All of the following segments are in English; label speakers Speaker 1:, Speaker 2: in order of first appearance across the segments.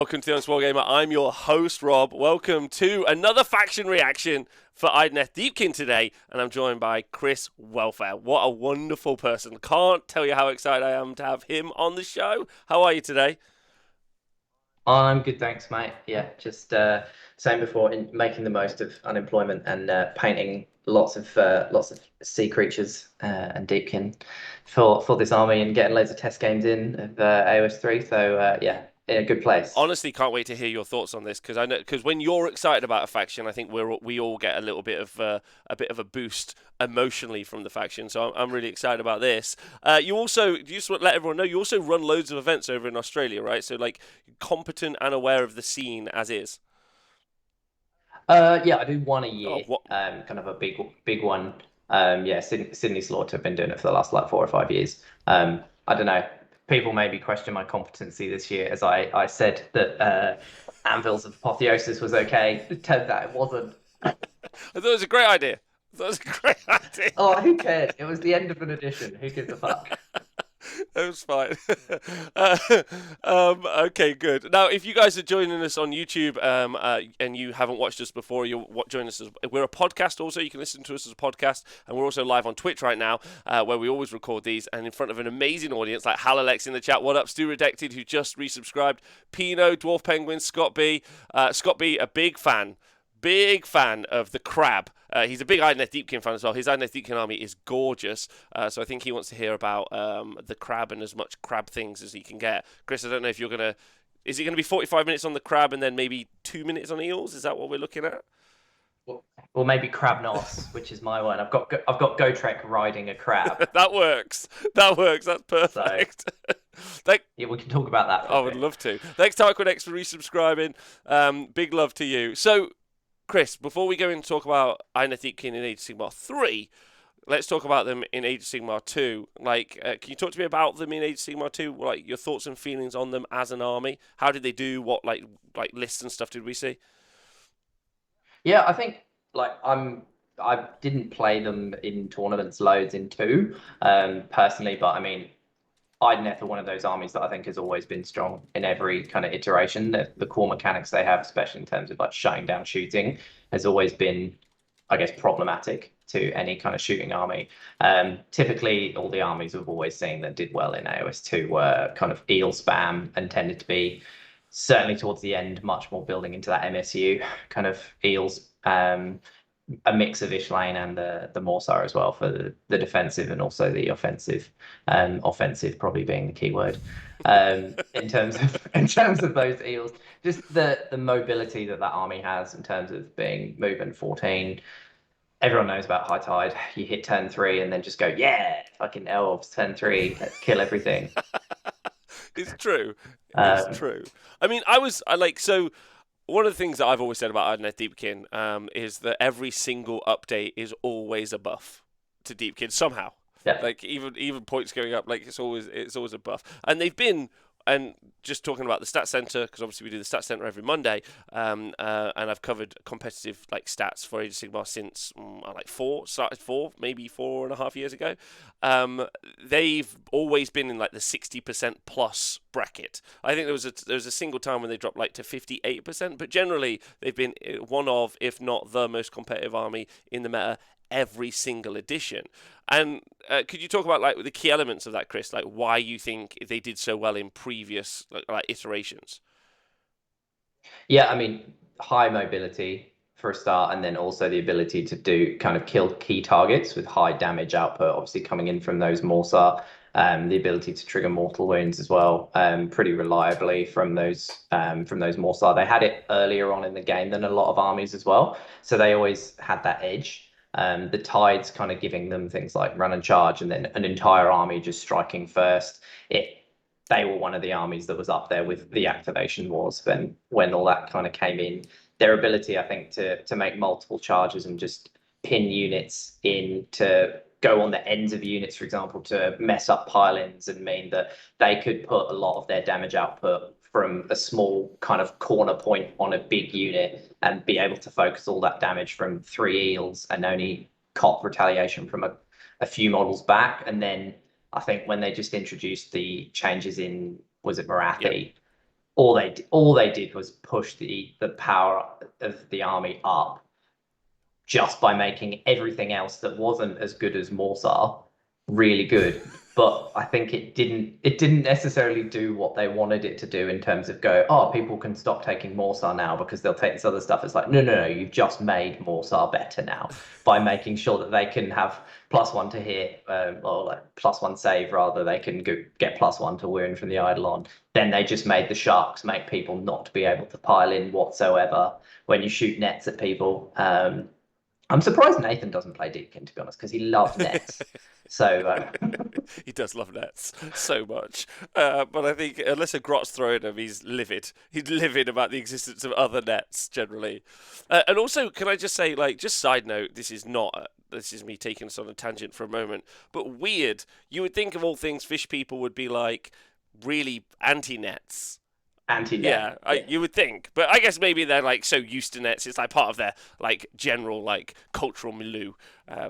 Speaker 1: Welcome to the Honest Wargamer. I'm your host, Rob. Welcome to another faction reaction for Idoneth Deepkin today, and I'm joined by Chris Welfare. What a wonderful person. Can't tell you how excited I am to have him on the show. How are you today?
Speaker 2: I'm good, thanks, mate. Yeah, just same before, in making the most of unemployment and painting lots of sea creatures and deepkin for this army and getting loads of test games in of AOS 3. So yeah, in a good place.
Speaker 1: Honestly, can't wait to hear your thoughts on this because I know because when you're excited about a faction, I think we all get a little bit of a boost emotionally from the faction. So I'm really excited about this. You just want to let everyone know you also run loads of events over in Australia, right? So like competent and aware of the scene as is.
Speaker 2: Yeah, I do one a
Speaker 1: Oh,
Speaker 2: year,
Speaker 1: what?
Speaker 2: kind of a big one. Yeah, Sydney Slaughter have been doing it for the last like 4 or 5 years. I don't know. People maybe question my competency this year, as I said that Anvils of Apotheosis was okay. It turned out it wasn't.
Speaker 1: I thought it was a great idea. I thought it was a great idea.
Speaker 2: Oh, who cares? It was the end of an edition. Who gives a fuck?
Speaker 1: It was fine. uh, okay, good. Now, if you guys are joining us on YouTube and you haven't watched us before, you'll join us. We're a podcast also. You can listen to us as a podcast. And we're also live on Twitch right now, where we always record these. And in front of an amazing audience like Halalex in the chat. What up, Stu Redacted, who just resubscribed. Pino, Dwarf Penguin, Scott B. Scott B, a big fan of the crab. He's a big Idoneth Deepkin fan as well. His Idoneth Deepkin army is gorgeous, so I think he wants to hear about the crab and as much crab things as he can get. Chris, I don't know if you're gonna. Is it going to be 45 minutes on the crab and then maybe 2 minutes on eels? Is that what we're looking at?
Speaker 2: Or maybe Crab Nos, which is my one. I've got Gotrek riding a crab.
Speaker 1: That works. That works. That's
Speaker 2: So
Speaker 1: perfect. Thank,
Speaker 2: yeah, we can talk about that for
Speaker 1: I
Speaker 2: a
Speaker 1: would
Speaker 2: bit.
Speaker 1: love to. Thanks, TycoNX, for resubscribing. Big love to you. So, Chris, before we go in and talk about Idoneth Deepkin in Age of Sigmar 3, let's talk about them in Age of Sigmar 2. Like, can you talk to me about them in Age of Sigmar 2? Like, your thoughts and feelings on them as an army? How did they do? What, like lists and stuff did we see?
Speaker 2: Yeah, I think like I didn't play them in tournaments loads in two, personally, but I mean Idoneth are one of those armies that I think has always been strong in every kind of iteration. The core mechanics they have, especially in terms of like shutting down shooting, has always been, I guess, problematic to any kind of shooting army. Typically, all the armies we've always seen that did well in AOS 2 were kind of eel spam and tended to be, certainly towards the end, much more building into that MSU kind of eels. A mix of Ishlane and the Morsar as well for the defensive and also the offensive. Offensive probably being the key word. In terms of those eels, just the mobility that army has in terms of being movement 14. Everyone knows about High Tide. You hit turn 3 and then just go, yeah, fucking elves, turn 3, let's kill everything.
Speaker 1: It's true. It's
Speaker 2: Um,
Speaker 1: true. I mean, I like, so one of the things that I've always said about Idoneth Deepkin is that every single update is always a buff to Deepkin somehow.
Speaker 2: yeah.
Speaker 1: Like even points going up, like it's always a buff. And they've been, and just talking about the stat center because obviously we do the stat center every Monday, and I've covered competitive like stats for Age of Sigmar since like started 4 maybe 4.5 years ago. They've always been in like the 60% plus bracket. I think there was a single time when they dropped like to 58%, but generally they've been one of, if not the most competitive army in the meta every single edition. And could you talk about like the key elements of that, Chris? Like why you think they did so well in previous like iterations?
Speaker 2: Yeah, I mean, high mobility for a start, and then also the ability to do kind of kill key targets with high damage output, obviously coming in from those Morsar. The ability to trigger mortal wounds as well, pretty reliably from those Morsar. They had it earlier on in the game than a lot of armies as well, so they always had that edge. The tides kind of giving them things like run and charge, and then an entire army just striking first. It They were one of the armies that was up there with the activation wars when all that kind of came in. Their ability, I think, to make multiple charges and just pin units in to go on the ends of units, for example, to mess up pile-ins and mean that they could put a lot of their damage output from a small kind of corner point on a big unit and be able to focus all that damage from 3 eels and only cop retaliation from a few models back. And then I think when they just introduced the changes in, was it
Speaker 1: Yep.
Speaker 2: Marathi? all they did was push the power of the army up just by making everything else that wasn't as good as Morsar really good. But I think it didn't necessarily do what they wanted it to do in terms of go, oh, people can stop taking Morsar now because they'll take this other stuff. It's like, no, you've just made Morsar better now by making sure that they can have +1 to hit, or like +1 save rather. They can get +1 to wound from the Eidolon. Then they just made the sharks make people not be able to pile in whatsoever when you shoot nets at people. I'm surprised Nathan doesn't play Deepkin, to be honest, because he loves nets. So
Speaker 1: He does love nets so much. But I think unless a grot's throwing him, he's livid. He's livid about the existence of other nets generally. And also, can I just say, like, just side note, this is me taking us on a tangent for a moment, but weird. You would think of all things fish people would be like really anti-nets.
Speaker 2: anti-net.
Speaker 1: Yeah, you would think, but I guess maybe they're like so used to nets. It's like part of their like general like cultural milieu.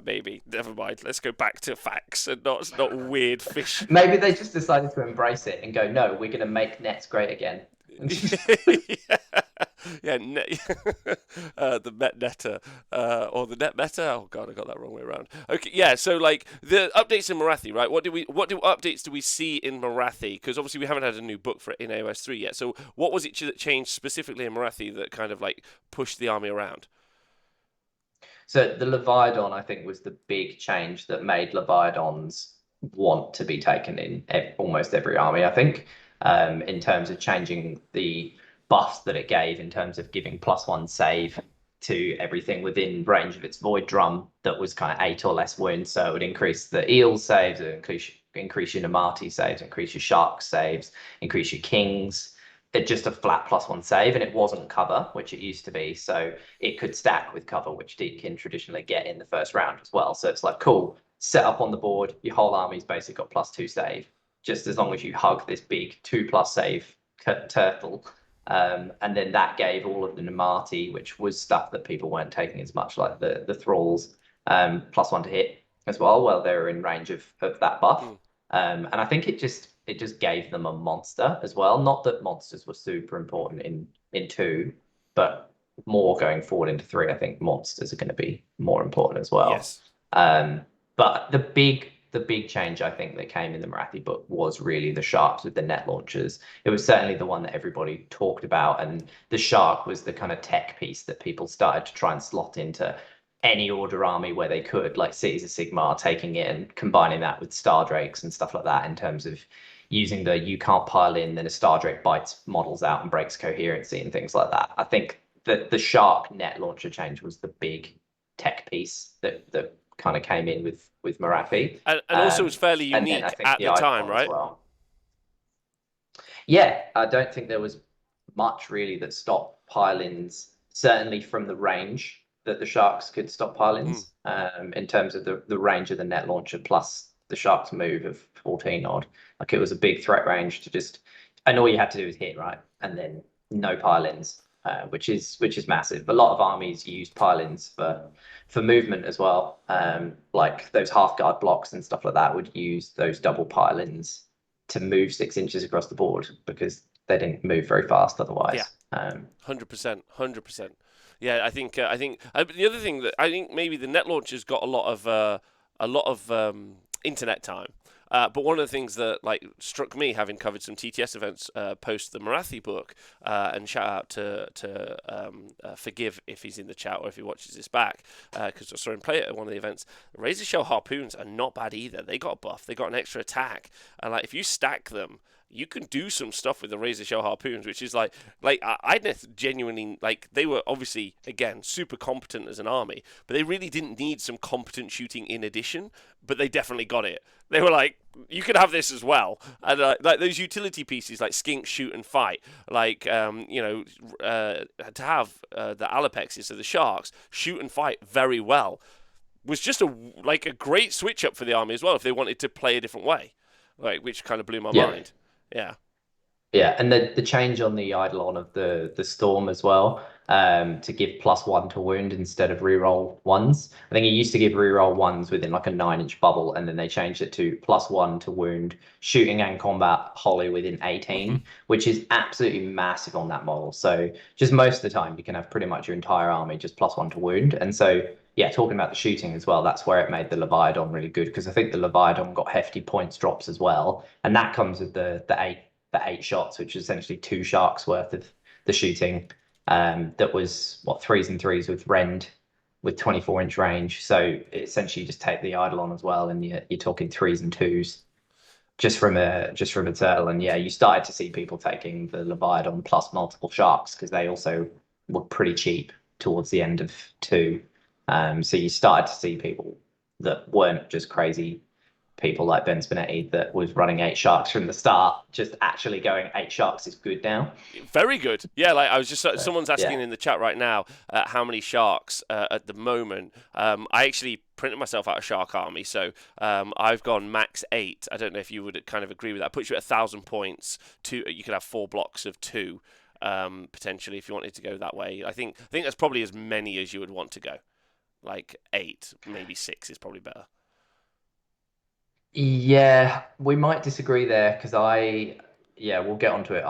Speaker 1: Maybe never mind. Let's go back to facts and not weird fish.
Speaker 2: Maybe they just decided to embrace it and go, no, we're going to make nets great again.
Speaker 1: Yeah, the Met Netter, or the Net Meta. Oh god, I got that wrong way around. Okay, yeah. So like the updates in Morathi, right? What updates do we see in Morathi? Because obviously we haven't had a new book for in AOS 3 yet. So what was it that changed specifically in Morathi that kind of like pushed the army around?
Speaker 2: So the Leviathan, I think, was the big change that made Leviathans want to be taken in almost every army, I think, in terms of changing the buffs that it gave in terms of giving +1 save to everything within range of its Void Drum that was kind of 8 or less wounds. So it would increase the Eel saves, it would increase your Namarti saves, increase your Shark saves, increase your Kings. It just a flat +1 save, and it wasn't cover, which it used to be. So it could stack with cover, which Deepkin traditionally get in the first round as well. So it's like, cool, set up on the board, your whole army's basically got +2 save, just as long as you hug this big 2+ save turtle. And then that gave all of the Namarti, which was stuff that people weren't taking as much, like the thralls, +1 to hit as well they were in range of that buff. And I think it just gave them a monster as well. Not that monsters were super important in 2, but more going forward into 3. I think monsters are going to be more important as well.
Speaker 1: Yes.
Speaker 2: But the big change I think that came in the Morathi book was really the sharks with the net launchers. It was certainly the one that everybody talked about, and the shark was the kind of tech piece that people started to try and slot into any order army where they could, like Cities of Sigmar, taking it and combining that with Star Drakes and stuff like that in terms of using the you can't pile in, then a Star Drake bites models out and breaks coherency and things like that. I think that the shark net launcher change was the big tech piece that kind of came in with Morathi.
Speaker 1: And also was fairly unique at the time, right?
Speaker 2: Well. Yeah, I don't think there was much really that stopped pile-ins, certainly from the range that the sharks could stop pile-ins, in terms of the range of the net launcher plus the sharks move of 14 odd. Like it was a big threat range to just, and all you had to do was hit, right? And then no pile-ins, which is massive. A lot of armies used pile-ins for movement as well. Like those half guard blocks and stuff like that would use those double pile-ins to move 6 inches across the board because they didn't move very fast otherwise.
Speaker 1: Yeah, 100%. Yeah, I think the other thing that I think maybe the net launchers got a lot of internet time. But one of the things that like struck me, having covered some TTS events post the Morathi book, and shout out to Forgive if he's in the chat or if he watches this back, because I saw him play it at one of the events. Razor Shell harpoons are not bad either. They got a buff, they got an extra attack, and like if you stack them, you can do some stuff with the Razor Shell harpoons, which is like Idoneth genuinely, like, they were obviously, again, super competent as an army, but they really didn't need some competent shooting in addition, but they definitely got it. They were like, you could have this as well. And like those utility pieces, like Skink, Shoot, and Fight, like, to have the Alapexes, so the sharks, shoot and fight very well, was just a great switch up for the army as well if they wanted to play a different way, like, which kind of blew my mind. Yeah.
Speaker 2: Yeah, and the change on the Eidolon of the Storm as well, to give +1 to wound instead of reroll ones. I think it used to give reroll ones within like a 9-inch bubble, and then they changed it to +1 to wound, shooting and combat wholly within 18, which is absolutely massive on that model. So just most of the time, you can have pretty much your entire army just +1 to wound. And so yeah, talking about the shooting as well, that's where it made the Leviathan really good, because I think the Leviathan got hefty points drops as well, and that comes with the eight shots, which is essentially 2 sharks worth of the shooting. That was what, 3s and 3s with Rend with 24-inch range. So essentially you just take the Eidolon as well, and you're talking 3s and 2s just from a turtle. And yeah, you started to see people taking the Leviathan plus multiple sharks because they also were pretty cheap towards the end of 2. So you started to see people that weren't just crazy people like Ben Spinetti that was running 8 sharks from the start, just actually going 8 sharks is good now.
Speaker 1: Very good. Yeah, like I was just someone's asking
Speaker 2: Yeah.
Speaker 1: in the chat right now how many sharks at the moment. I actually printed myself out a shark army, so I've gone max 8. I don't know if you would kind of agree with that. Puts you at 1,000 points. You could have 4 blocks of 2 potentially if you wanted to go that way. I think that's probably as many as you would want to go. Like 8, maybe 6 is probably better.
Speaker 2: Yeah, we might disagree there because yeah, we'll get onto it.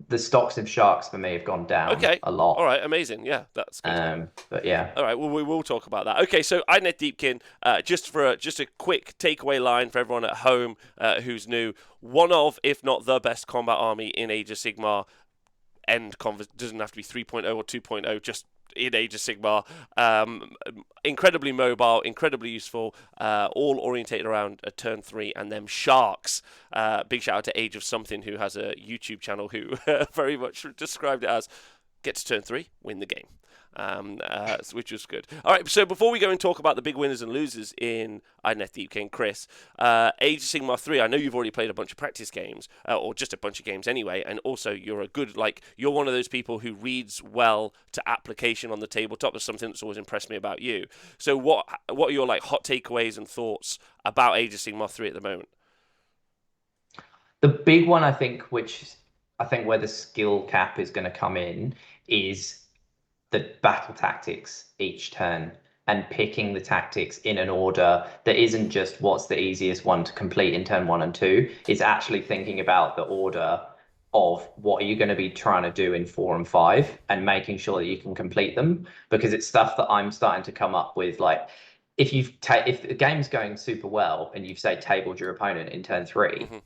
Speaker 2: The stocks of sharks for me have gone down
Speaker 1: Okay.
Speaker 2: a
Speaker 1: All
Speaker 2: lot.
Speaker 1: right. Amazing. Yeah, that's good.
Speaker 2: But yeah,
Speaker 1: All right, well, we will talk about that. Okay, so Idoneth Deepkin, just a quick takeaway line for everyone at home who's new. One of, if not the best combat army in Age of Sigmar. Doesn't have to be 3.0 or 2.0, just in Age of Sigmar. Incredibly mobile, incredibly useful, all orientated around a turn 3 and them sharks. Big shout out to Age of Something, who has a YouTube channel who very much described it as get to turn 3, win the game. Which was good. All right, so before we go and talk about the big winners and losers in Idoneth Deepkin, Chris, Age of Sigmar 3, I know you've already played a bunch of practice games, or just a bunch of games anyway, and also you're one of those people who reads well to application on the tabletop. That's something that's always impressed me about you. So what are your like hot takeaways and thoughts about Age of Sigmar 3 at the moment?
Speaker 2: the big one I think where the skill cap is going to come in is the battle tactics each turn, and picking the tactics in an order that isn't just what's the easiest one to complete in turn 1 and 2. It's actually thinking about the order of what are you going to be trying to do in 4 and 5 and making sure that you can complete them, because it's stuff that I'm starting to come up with. Like if the game's going super well and you've say tabled your opponent in turn 3,
Speaker 1: Mm-hmm.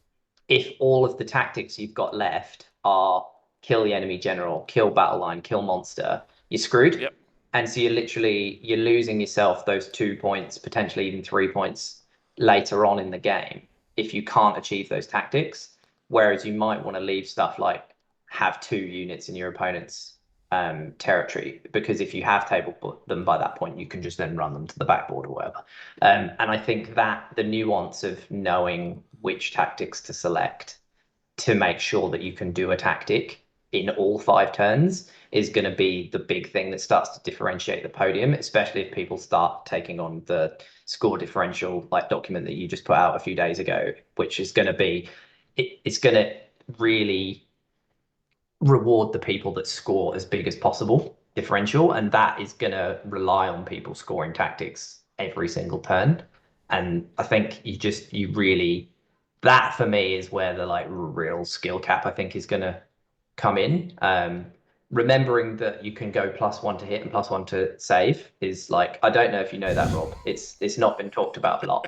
Speaker 2: if all of the tactics you've got left are kill the enemy general, kill battle line, kill monster, you're screwed.
Speaker 1: Yep.
Speaker 2: And so you're losing yourself those 2 points, potentially even 3 points later on in the game if you can't achieve those tactics. Whereas you might want to leave stuff like have 2 units in your opponent's territory, because if you have tabled them by that point, you can just then run them to the backboard or whatever. And I think that the nuance of knowing which tactics to select to make sure that you can do a tactic in all 5 turns is going to be the big thing that starts to differentiate the podium, especially if people start taking on the score differential like document that you just put out a few days ago, which is going to be it's going to really reward the people that score as big as possible differential, and that is going to rely on people scoring tactics every single turn. And I think you really, that for me is where the like real skill cap I think is going to come in. Remembering that you can go +1 to hit and +1 to save is like, I don't know if you know that, Rob. It's not been talked about a lot.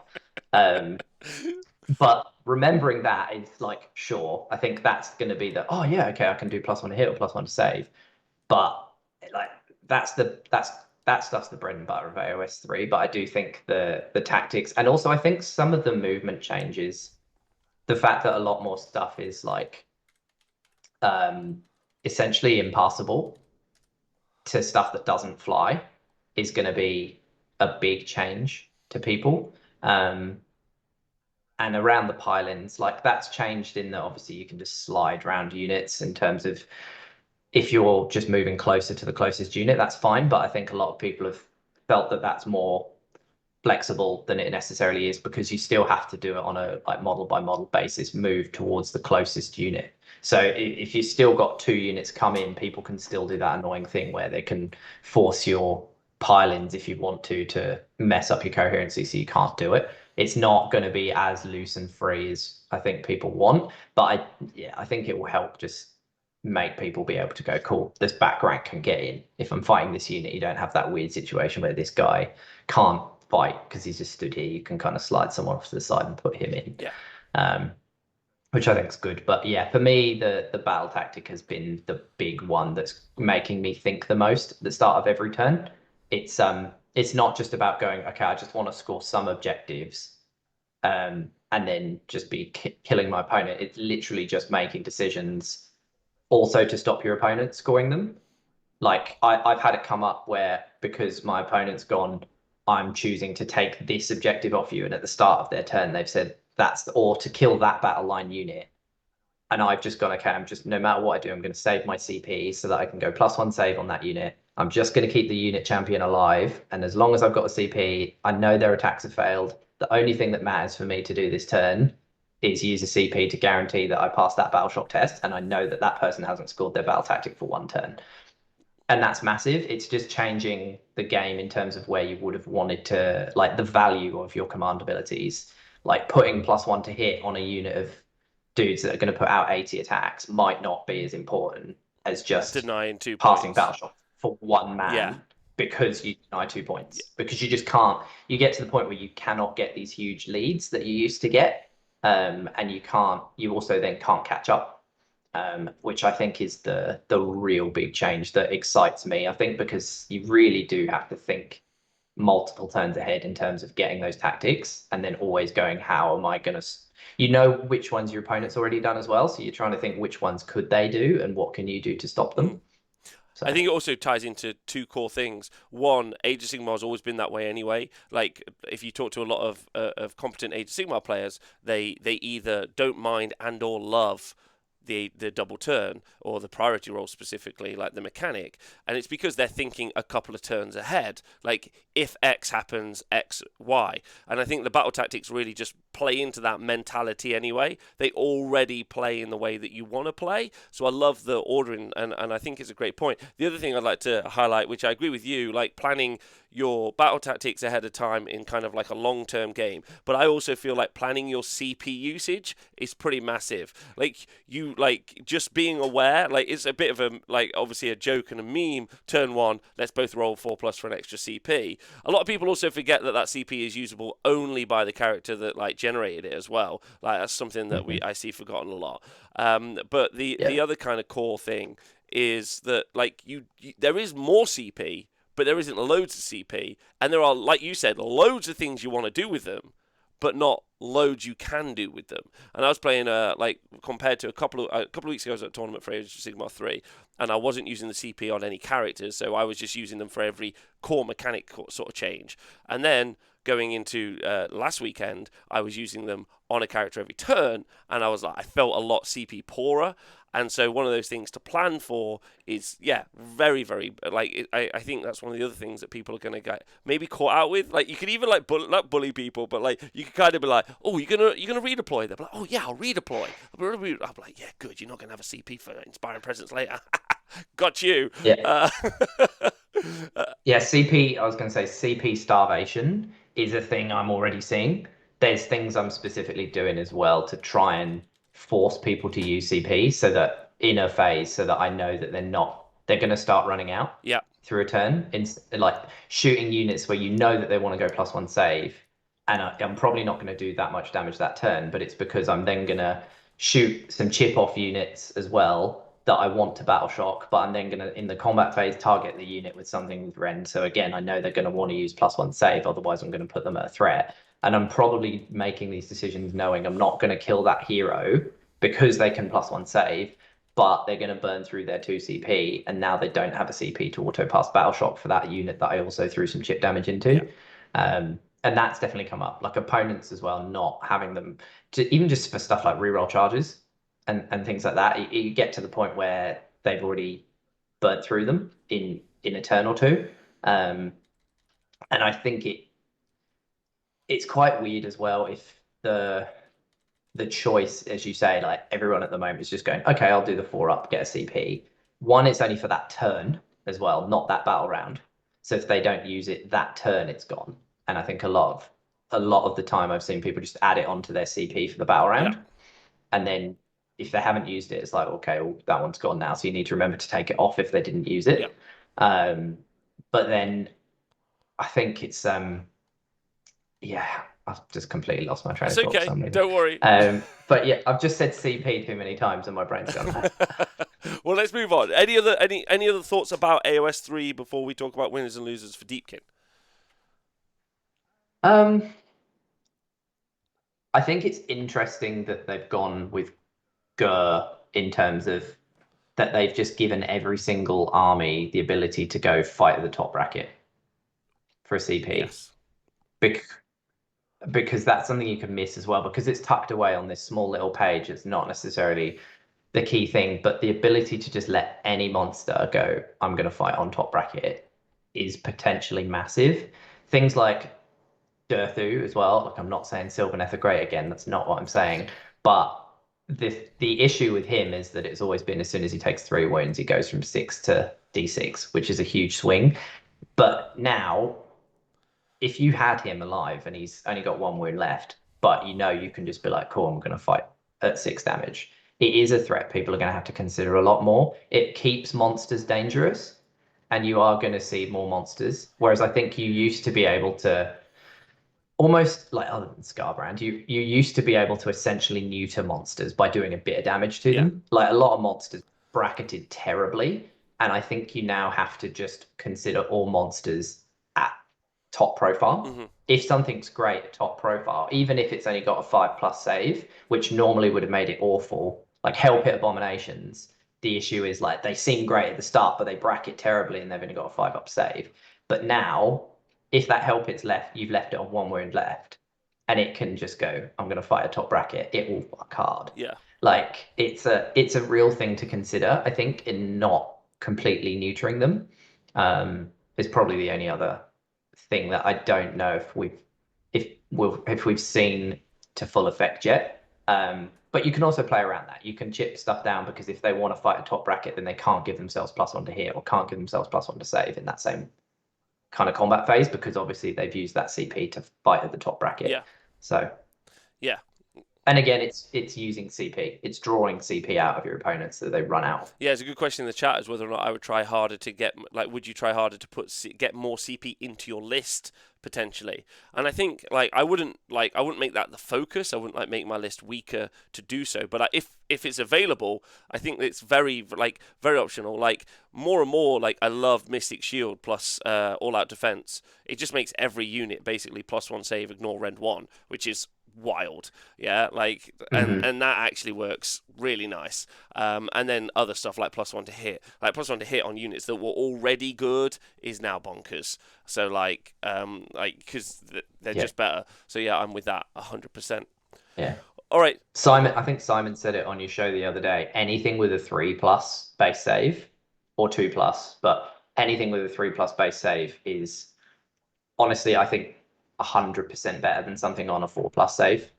Speaker 2: But remembering that is like, sure, I think that's going to be oh yeah, okay, I can do +1 to hit or +1 to save. But like that stuff's the bread and butter of AOS 3. But I do think the tactics, and also I think some of the movement changes, the fact that a lot more stuff is like essentially impassable to stuff that doesn't fly, is going to be a big change to people. And around the pylons, like that's changed in that obviously you can just slide around units in terms of if you're just moving closer to the closest unit, that's fine. But I think a lot of people have felt that that's more flexible than it necessarily is, because you still have to do it on a like model by model basis, move towards the closest unit. So if you still got two units come in, people can still do that annoying thing where they can force your pile-ins if you want to mess up your coherency so you can't do it. It's not going to be as loose and free as I think people want, but I think it will help just make people be able to go, cool, this back rank can get in. If I'm fighting this unit, you don't have that weird situation where this guy can't fight because he's just stood here. You can kind of slide someone off to the side and put him in.
Speaker 1: Yeah.
Speaker 2: Which I think is good. But yeah, for me, the battle tactic has been the big one that's making me think the most at the start of every turn. It's not just about going, okay, I just want to score some objectives, and then just be killing my opponent. It's literally just making decisions also to stop your opponent scoring them. Like I've had it come up where, because my opponent's gone, I'm choosing to take this objective off you, and at the start of their turn they've said or to kill that battle line unit, and I've just gone, okay, I'm just, no matter what I do, I'm going to save my CP so that I can go +1 save on that unit. I'm just going to keep the unit champion alive, and as long as I've got a CP, I know their attacks have failed. The only thing that matters for me to do this turn is use a CP to guarantee that I pass that battle shock test, and I know that that person hasn't scored their battle tactic for one turn. And that's massive. It's just changing the game in terms of where you would have wanted to, like the value of your command abilities. Like putting +1 to hit on a unit of dudes that are going to put out 80 attacks might not be as important as just
Speaker 1: Denying 2
Speaker 2: passing
Speaker 1: points.
Speaker 2: battle shock for one man.
Speaker 1: Yeah.
Speaker 2: Because you deny 2 points. Because you just can't. You get to the point where you cannot get these huge leads that you used to get, and you can't. You also then can't catch up, which I think is the real big change that excites me. I think because you really do have to think multiple turns ahead in terms of getting those tactics, and then always going, how am I going to, you know, which ones your opponent's already done as well. So you're trying to think which ones could they do and what can you do to stop them. So
Speaker 1: I think it also ties into two core things. One, Age of Sigmar has always been that way anyway. Like, if you talk to a lot of competent Age of Sigmar players, they either don't mind and or love the double turn or the priority roll, specifically like the mechanic, and it's because they're thinking a couple of turns ahead, like if X happens, X, Y. And I think the battle tactics really just play into that mentality anyway. They already play in the way that you want to play, so I love the ordering, and I think it's a great point. The other thing I'd like to highlight, which I agree with you, like planning your battle tactics ahead of time in kind of like a long-term game, but I also feel like planning your CP usage is pretty massive. Like, you, like, just being aware, like, it's a bit of a, like, obviously a joke and a meme. Turn one, let's both roll 4+ for an extra CP. A lot of people also forget that CP is usable only by the character that like generated it as well. Like, that's something that I see forgotten a lot. But the other kind of core thing is that, like, you there is more CP, but there isn't loads of CP, and there are, like you said, loads of things you want to do with them, but not loads you can do with them. And I was playing, like, compared to a couple of weeks ago, I was at a tournament for Age of Sigmar 3, and I wasn't using the CP on any characters, so I was just using them for every core mechanic sort of change. And then going into last weekend, I was using them on a character every turn, and I was like, I felt a lot CP poorer. And so one of those things to plan for is, yeah, very, very, like, I think that's one of the other things that people are going to get maybe caught out with. Like, you could even, like, not bully people, but, like, you could kind of be like, oh, you're gonna redeploy? They're like, oh, yeah, I'll redeploy. I'm like, yeah, good, you're not going to have a CP for Inspiring Presence later. Got you.
Speaker 2: yeah. Yeah, CP, I was going to say CP starvation is a thing I'm already seeing. There's things I'm specifically doing as well to try and force people to use CP, so that in a phase, so that I know that they're going to start running out
Speaker 1: Yeah.
Speaker 2: through a turn. Like shooting units where you know that they want to go +1 save, and I'm probably not going to do that much damage that turn, but it's because I'm then going to shoot some chip off units as well that I want to battle shock, but I'm then going to, in the combat phase, target the unit with something with Rend. So again, I know they're going to want to use +1 save, otherwise I'm going to put them at a threat. And I'm probably making these decisions knowing I'm not going to kill that hero because they can +1 save, but they're going to burn through their 2 CP, and now they don't have a CP to auto pass battle shock for that unit that I also threw some chip damage into. Yeah. And that's definitely come up. Like opponents as well, not having them to, even just for stuff like reroll charges and things like that. You get to the point where they've already burnt through them in a turn or two. And I think it's quite weird as well if the choice, as you say, like everyone at the moment is just going, okay, I'll do the 4-up, get a CP. One, it's only for that turn as well, not that battle round. So if they don't use it that turn, it's gone. And I think a lot of the time I've seen people just add it onto their CP for the battle
Speaker 1: Yeah.
Speaker 2: round. And then if they haven't used it, it's like, okay, well, that one's gone now. So you need to remember to take it off if they didn't use
Speaker 1: Yeah.
Speaker 2: it. But then I think it's yeah, I've just completely lost my train
Speaker 1: It's
Speaker 2: of thought for
Speaker 1: okay.
Speaker 2: some reason.
Speaker 1: Don't worry.
Speaker 2: But yeah, I've just said CP too many times and my brain's gone there.
Speaker 1: Well, let's move on. Any other thoughts about AOS 3 before we talk about winners and losers for Deepkin?
Speaker 2: Um, I think it's interesting that they've gone with Gur in terms of that they've just given every single army the ability to go fight at the top bracket for a CP.
Speaker 1: Yes.
Speaker 2: Because that's something you can miss as well, because it's tucked away on this small little page. It's not necessarily the key thing, but the ability to just let any monster go, I'm going to fight on top bracket, is potentially massive. Things like Durthu as well. Like, I'm not saying Sylvaneth are great again. That's not what I'm saying. But the issue with him is that it's always been as soon as he takes 3 wounds, he goes from 6 to D6, which is a huge swing. But now, if you had him alive and he's only got 1 wound left, but you can just be like, cool, I'm going to fight at 6 damage. It is a threat people are going to have to consider a lot more. It keeps monsters dangerous, and you are going to see more monsters. Whereas I think you used to be able to almost like, other than Scarbrand, you used to be able to essentially neuter monsters by doing a bit of damage to
Speaker 1: Yeah.
Speaker 2: them. Like, a lot of monsters bracketed terribly, and I think you now have to just consider all monsters at top profile.
Speaker 1: Mm-hmm.
Speaker 2: If something's great at top profile, even if it's only got a 5+ save, which normally would have made it awful, like Hell Pit Abominations, the issue is like they seem great at the start, but they bracket terribly and they've only got a 5-up save. But now, if that Hell Pit's left, you've left it on 1 wound left, and it can just go, I'm going to fight a top bracket, it will fuck hard.
Speaker 1: Yeah.
Speaker 2: Like, it's a real thing to consider, I think, in not completely neutering them. Is probably the only other thing that I don't know if we've seen to full effect yet. But you can also play around that. You can chip stuff down, because if they want to fight a top bracket, then they can't give themselves +1 to hit or can't give themselves +1 to save in that same kind of combat phase, because obviously they've used that CP to fight at the top bracket.
Speaker 1: Yeah.
Speaker 2: So
Speaker 1: Yeah.
Speaker 2: and again, it's using CP. It's drawing CP out of your opponents so they run out.
Speaker 1: Yeah, it's a good question in the chat, is whether or not I would try harder to get, like, would you try harder to get more CP into your list potentially? And I think, like, I wouldn't make that the focus. I wouldn't like make my list weaker to do so. But if it's available, I think it's very optional. Like, more and more, like, I love Mystic Shield plus All Out Defense. It just makes every unit basically +1 save, ignore rend 1, which is wild. Yeah, like, and that actually works really nice. And then other stuff like +1 to hit, like +1 to hit on units that were already good is now bonkers. So like because they're just better. So yeah, I'm with that 100%.
Speaker 2: Yeah.
Speaker 1: All right,
Speaker 2: Simon, I think Simon said it on your show the other day. Anything with a 3+ base save, or 2+, but anything with a 3+ base save is honestly, I think, 100% better than something on a 4+ save,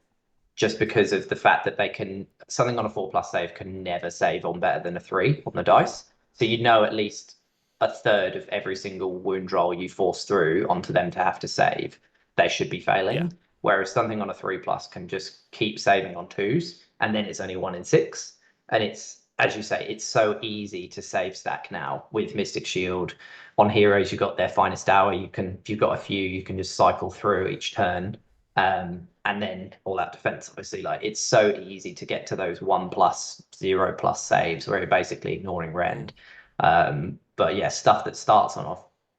Speaker 2: just because of the fact that something on a 4+ save can never save on better than a 3 on the dice. So at least a third of every single wound roll you force through onto them to have to save, they should be failing.
Speaker 1: Yeah.
Speaker 2: Whereas something on a 3+ can just keep saving on 2s, and then it's only 1 in 6. And it's, as you say, it's so easy to save stack now with Mystic Shield. On heroes, you've got their finest hour. If you've got a few, you can just cycle through each turn. And then all that defense, obviously, like, it's so easy to get to those 1+, 0+ saves where you're basically ignoring rend. But yeah, stuff that starts on a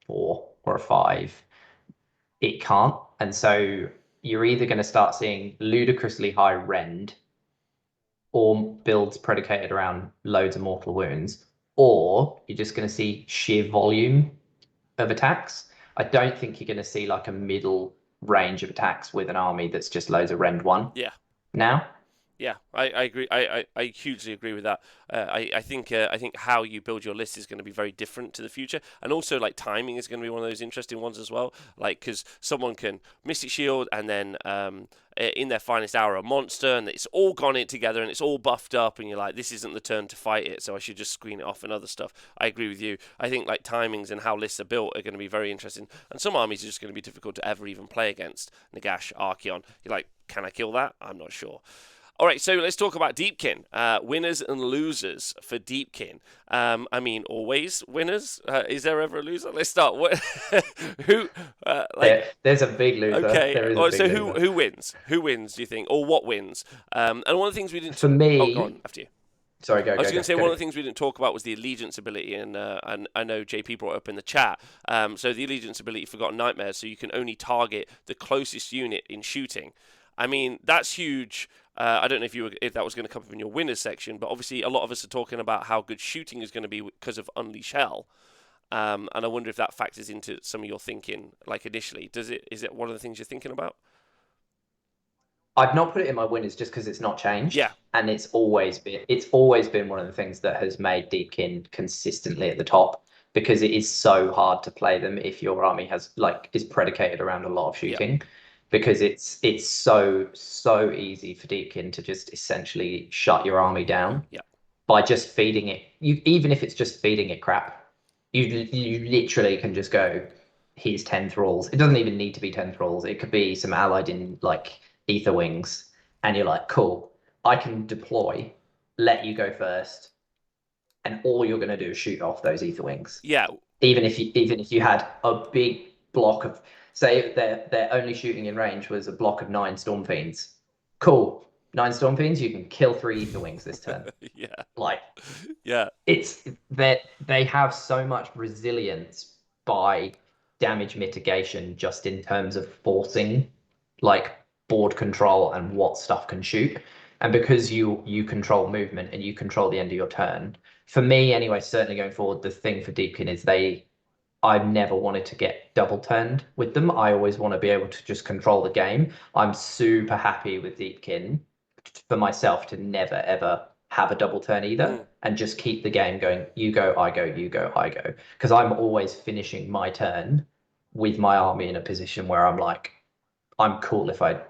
Speaker 2: 4 or a 5, it can't. And so you're either going to start seeing ludicrously high rend, or builds predicated around loads of mortal wounds, or you're just going to see sheer volume of attacks. I don't think you're going to see like a middle range of attacks with an army that's just loads of rend 1
Speaker 1: Yeah.
Speaker 2: now.
Speaker 1: Yeah, I agree. I hugely agree with that. I think how you build your list is going to be very different to the future, and also like timing is going to be one of those interesting ones as well. Like because someone can Mystic Shield and then in their finest hour a monster, and it's all gone in together and it's all buffed up, and you're like, this isn't the turn to fight it, so I should just screen it off and other stuff. I agree with you. I think like timings and how lists are built are going to be very interesting, and some armies are just going to be difficult to ever even play against. Nagash, Archeon. You're like, can I kill that? I'm not sure. All right, so let's talk about Deepkin. Winners and losers for Deepkin. I mean, always winners. Is there ever a loser? Let's start. Who?
Speaker 2: There's a big loser.
Speaker 1: Okay.
Speaker 2: There is a big
Speaker 1: So
Speaker 2: loser.
Speaker 1: who wins? Who wins? Do you think, or what wins? And one of the things we didn't.
Speaker 2: For me,
Speaker 1: oh, go on after you.
Speaker 2: Sorry, go.
Speaker 1: I was
Speaker 2: going to
Speaker 1: say one of the things we didn't talk about was the allegiance ability, and I know JP brought it up in the chat. So the allegiance ability, Forgotten Nightmares, so you can only target the closest unit in shooting. I mean, that's huge. I don't know if that was going to come up in your winners section, but obviously a lot of us are talking about how good shooting is going to be because of Unleash Hell. And I wonder if that factors into some of your thinking, like initially. Is it one of the things you're thinking about?
Speaker 2: I've not put it in my winners just because it's not changed.
Speaker 1: Yeah.
Speaker 2: And it's always been one of the things that has made Deepkin consistently at the top, because it is so hard to play them if your army is predicated around a lot of shooting. Yeah. Because it's so easy for Deepkin to just essentially shut your army down by just feeding it. Even if it's just feeding it crap, you literally can just go, here's 10 thralls. It doesn't even need to be 10 thralls. It could be some allied in like ether wings, and you're like, cool, I can deploy, let you go first, and all you're going to do is shoot off those ether wings.
Speaker 1: Yeah.
Speaker 2: Even if you had a big block of, say their only shooting in range was a block of 9 Storm Fiends. Cool. 9 Storm Fiends, you can kill 3 ether wings this turn.
Speaker 1: Yeah.
Speaker 2: Yeah. It's that they have so much resilience by damage mitigation just in terms of forcing like board control and what stuff can shoot. And because you control movement and you control the end of your turn, for me anyway, certainly going forward, the thing for Deepkin is I've never wanted to get double turned with them. I always want to be able to just control the game. I'm super happy with Deepkin for myself to never ever have a double turn either, and just keep the game going. You go, I go, you go, I go. Because I'm always finishing my turn with my army in a position where I'm like, I'm cool if I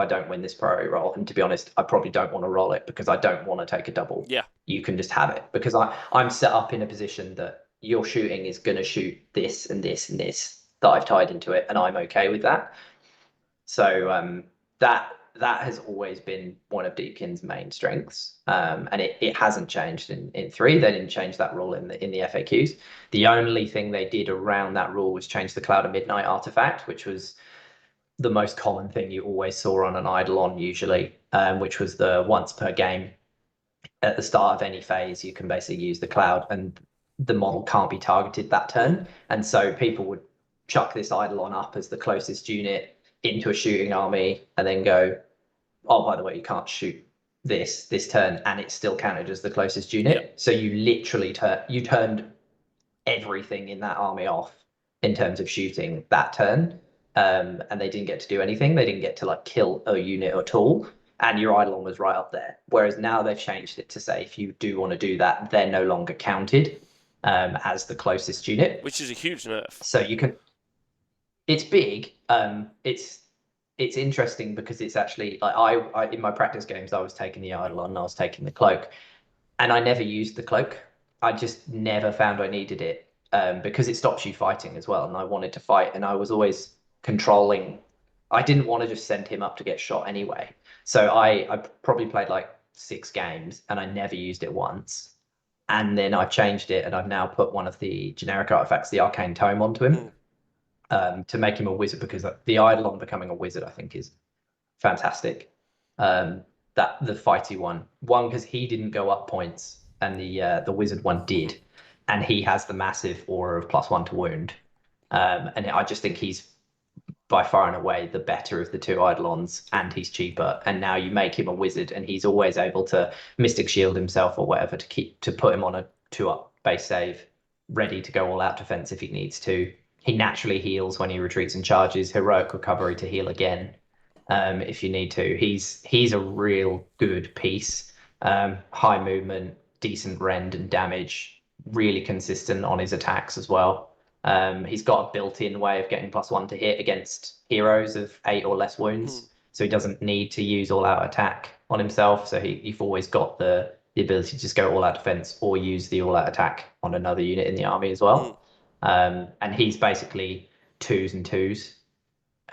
Speaker 2: don't win this priority roll. And to be honest, I probably don't want to roll it because I don't want to take a double.
Speaker 1: Yeah.
Speaker 2: You can just have it because I'm set up in a position that your shooting is going to shoot this and this and this that I've tied into it, and I'm okay with that. So that has always been one of Deepkin's main strengths, and it hasn't changed in 3. They didn't change that rule in the FAQs. The only thing they did around that rule was change the Cloud of Midnight artifact, which was the most common thing you always saw on an Eidolon usually, which was the once per game at the start of any phase, you can basically use the cloud and the model can't be targeted that turn. And so people would chuck this Eidolon up as the closest unit into a shooting army and then go, oh, by the way, you can't shoot this turn, and it's still counted as the closest unit. Yeah. So you literally turned everything in that army off in terms of shooting that turn. And they didn't get to do anything. They didn't get to like kill a unit at all. And your Eidolon was right up there. Whereas now they've changed it to say if you do want to do that, they're no longer counted as the closest unit.
Speaker 1: Which is a huge nerf.
Speaker 2: So you can. It's big. It's interesting because it's actually like I in my practice games I was taking the Eidolon and I was taking the cloak, and I never used the cloak. I just never found I needed it because it stops you fighting as well. And I wanted to fight, and I was always controlling. I didn't want to just send him up to get shot anyway. So I probably played like 6 games and I never used it once. And then I've changed it and I've now put one of the generic artifacts, the Arcane Tome, onto him to make him a wizard, because the Eidolon becoming a wizard I think is fantastic. That the fighty one because he didn't go up points and the wizard one did, and he has the massive aura of +1 to wound. And I just think he's by far and away the better of the 2 Eidolons, and he's cheaper. And now you make him a wizard and he's always able to Mystic Shield himself or whatever to put him on a 2-up base save, ready to go all out defense if he needs to. He naturally heals when he retreats and charges, heroic recovery to heal again. if you need to. He's a real good piece. High movement, decent rend and damage, really consistent on his attacks as well. He's got a built-in way of getting +1 to hit against heroes of 8 or less wounds, so he doesn't need to use all-out attack on himself. So you've always got the ability to just go all-out defense or use the all-out attack on another unit in the army as well. And he's basically 2s and 2s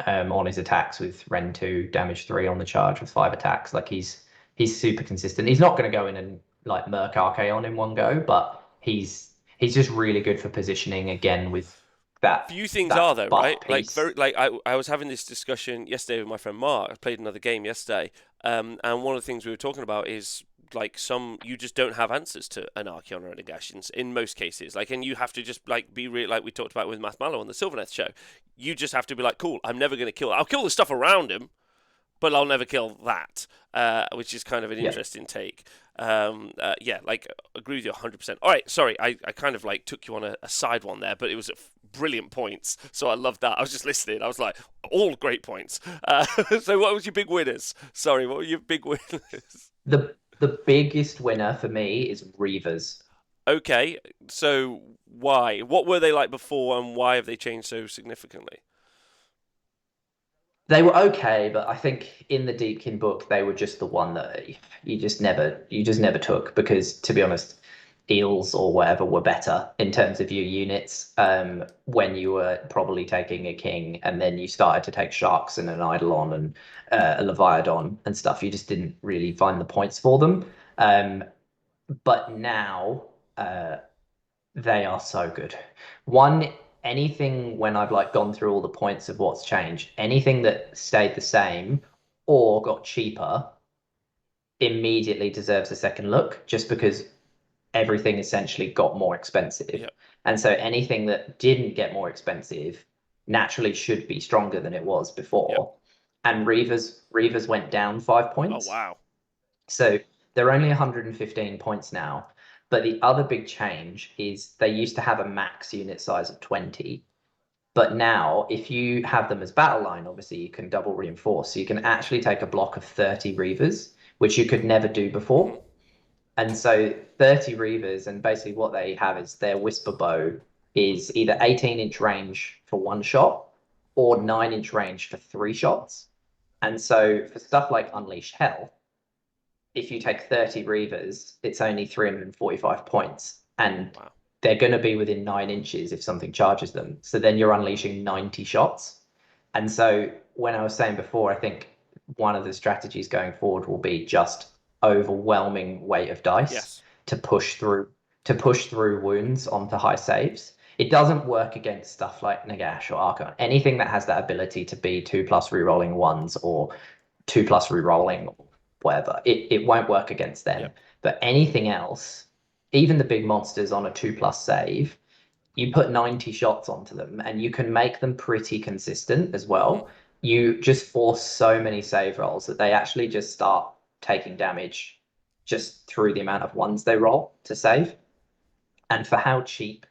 Speaker 2: on his attacks with Rend 2, damage 3 on the charge with 5 attacks. Like he's super consistent. He's not going to go in and like Merc Archaon in one go, but he's just really good for positioning again with that.
Speaker 1: Few things are though, right?
Speaker 2: Piece.
Speaker 1: I was having this discussion yesterday with my friend Mark. I played another game yesterday, and one of the things we were talking about is like you just don't have answers to an Archaon or a Negations in most cases. Like, and you have to just like be real, like we talked about with Math Mallow on the Sylvaneth show. You just have to be like, cool, I'm never going to kill. I'll kill the stuff around him, but I'll never kill that, which is kind of an interesting take. Like agree with you 100%. All right, sorry, I kind of like took you on a side one there, but it was brilliant points, so I loved that. I was just listening. I was like, all great points. So what was your big winners? Sorry, what were your big winners?
Speaker 2: The biggest winner for me is Reavers.
Speaker 1: Okay, so why? What were they like before, and why have they changed so significantly?
Speaker 2: They were okay, but I think in the Deepkin book they were just the one that you just never took, because to be honest, eels or whatever were better in terms of your units when you were probably taking a king, and then you started to take sharks and an eidolon and a leviathan and stuff. You just didn't really find the points for them. But now they are so good. Anything when I've like gone through all the points of what's changed, anything that stayed the same or got cheaper immediately deserves a second look, just because everything essentially got more expensive.
Speaker 1: Yep.
Speaker 2: And so anything that didn't get more expensive naturally should be stronger than it was before.
Speaker 1: Yep.
Speaker 2: And Reavers went down 5 points.
Speaker 1: Oh, wow.
Speaker 2: So they're only 115 points now. But the other big change is they used to have a max unit size of 20. But now, if you have them as battle line, obviously you can double reinforce. So you can actually take a block of 30 Reavers, which you could never do before. And so 30 Reavers, and basically what they have is their Whisper Bow is either 18-inch range for 1 shot or 9-inch range for 3 shots. And so for stuff like Unleash Hell, if you take 30 Reavers, it's only 345 points. And they're going to be within 9 inches if something charges them. So then you're unleashing 90 shots. And so when I was saying before, I think one of the strategies going forward will be just overwhelming weight of dice to push through wounds onto high saves. It doesn't work against stuff like Nagash or Archon. Anything that has that ability to be 2+ rerolling 1s or 2+ rerolling whatever, it won't work against them. But anything else, even the big monsters on a 2+ save, you put 90 shots onto them and you can make them pretty consistent as well. You just force so many save rolls that they actually just start taking damage just through the amount of ones they roll to save. And for how cheap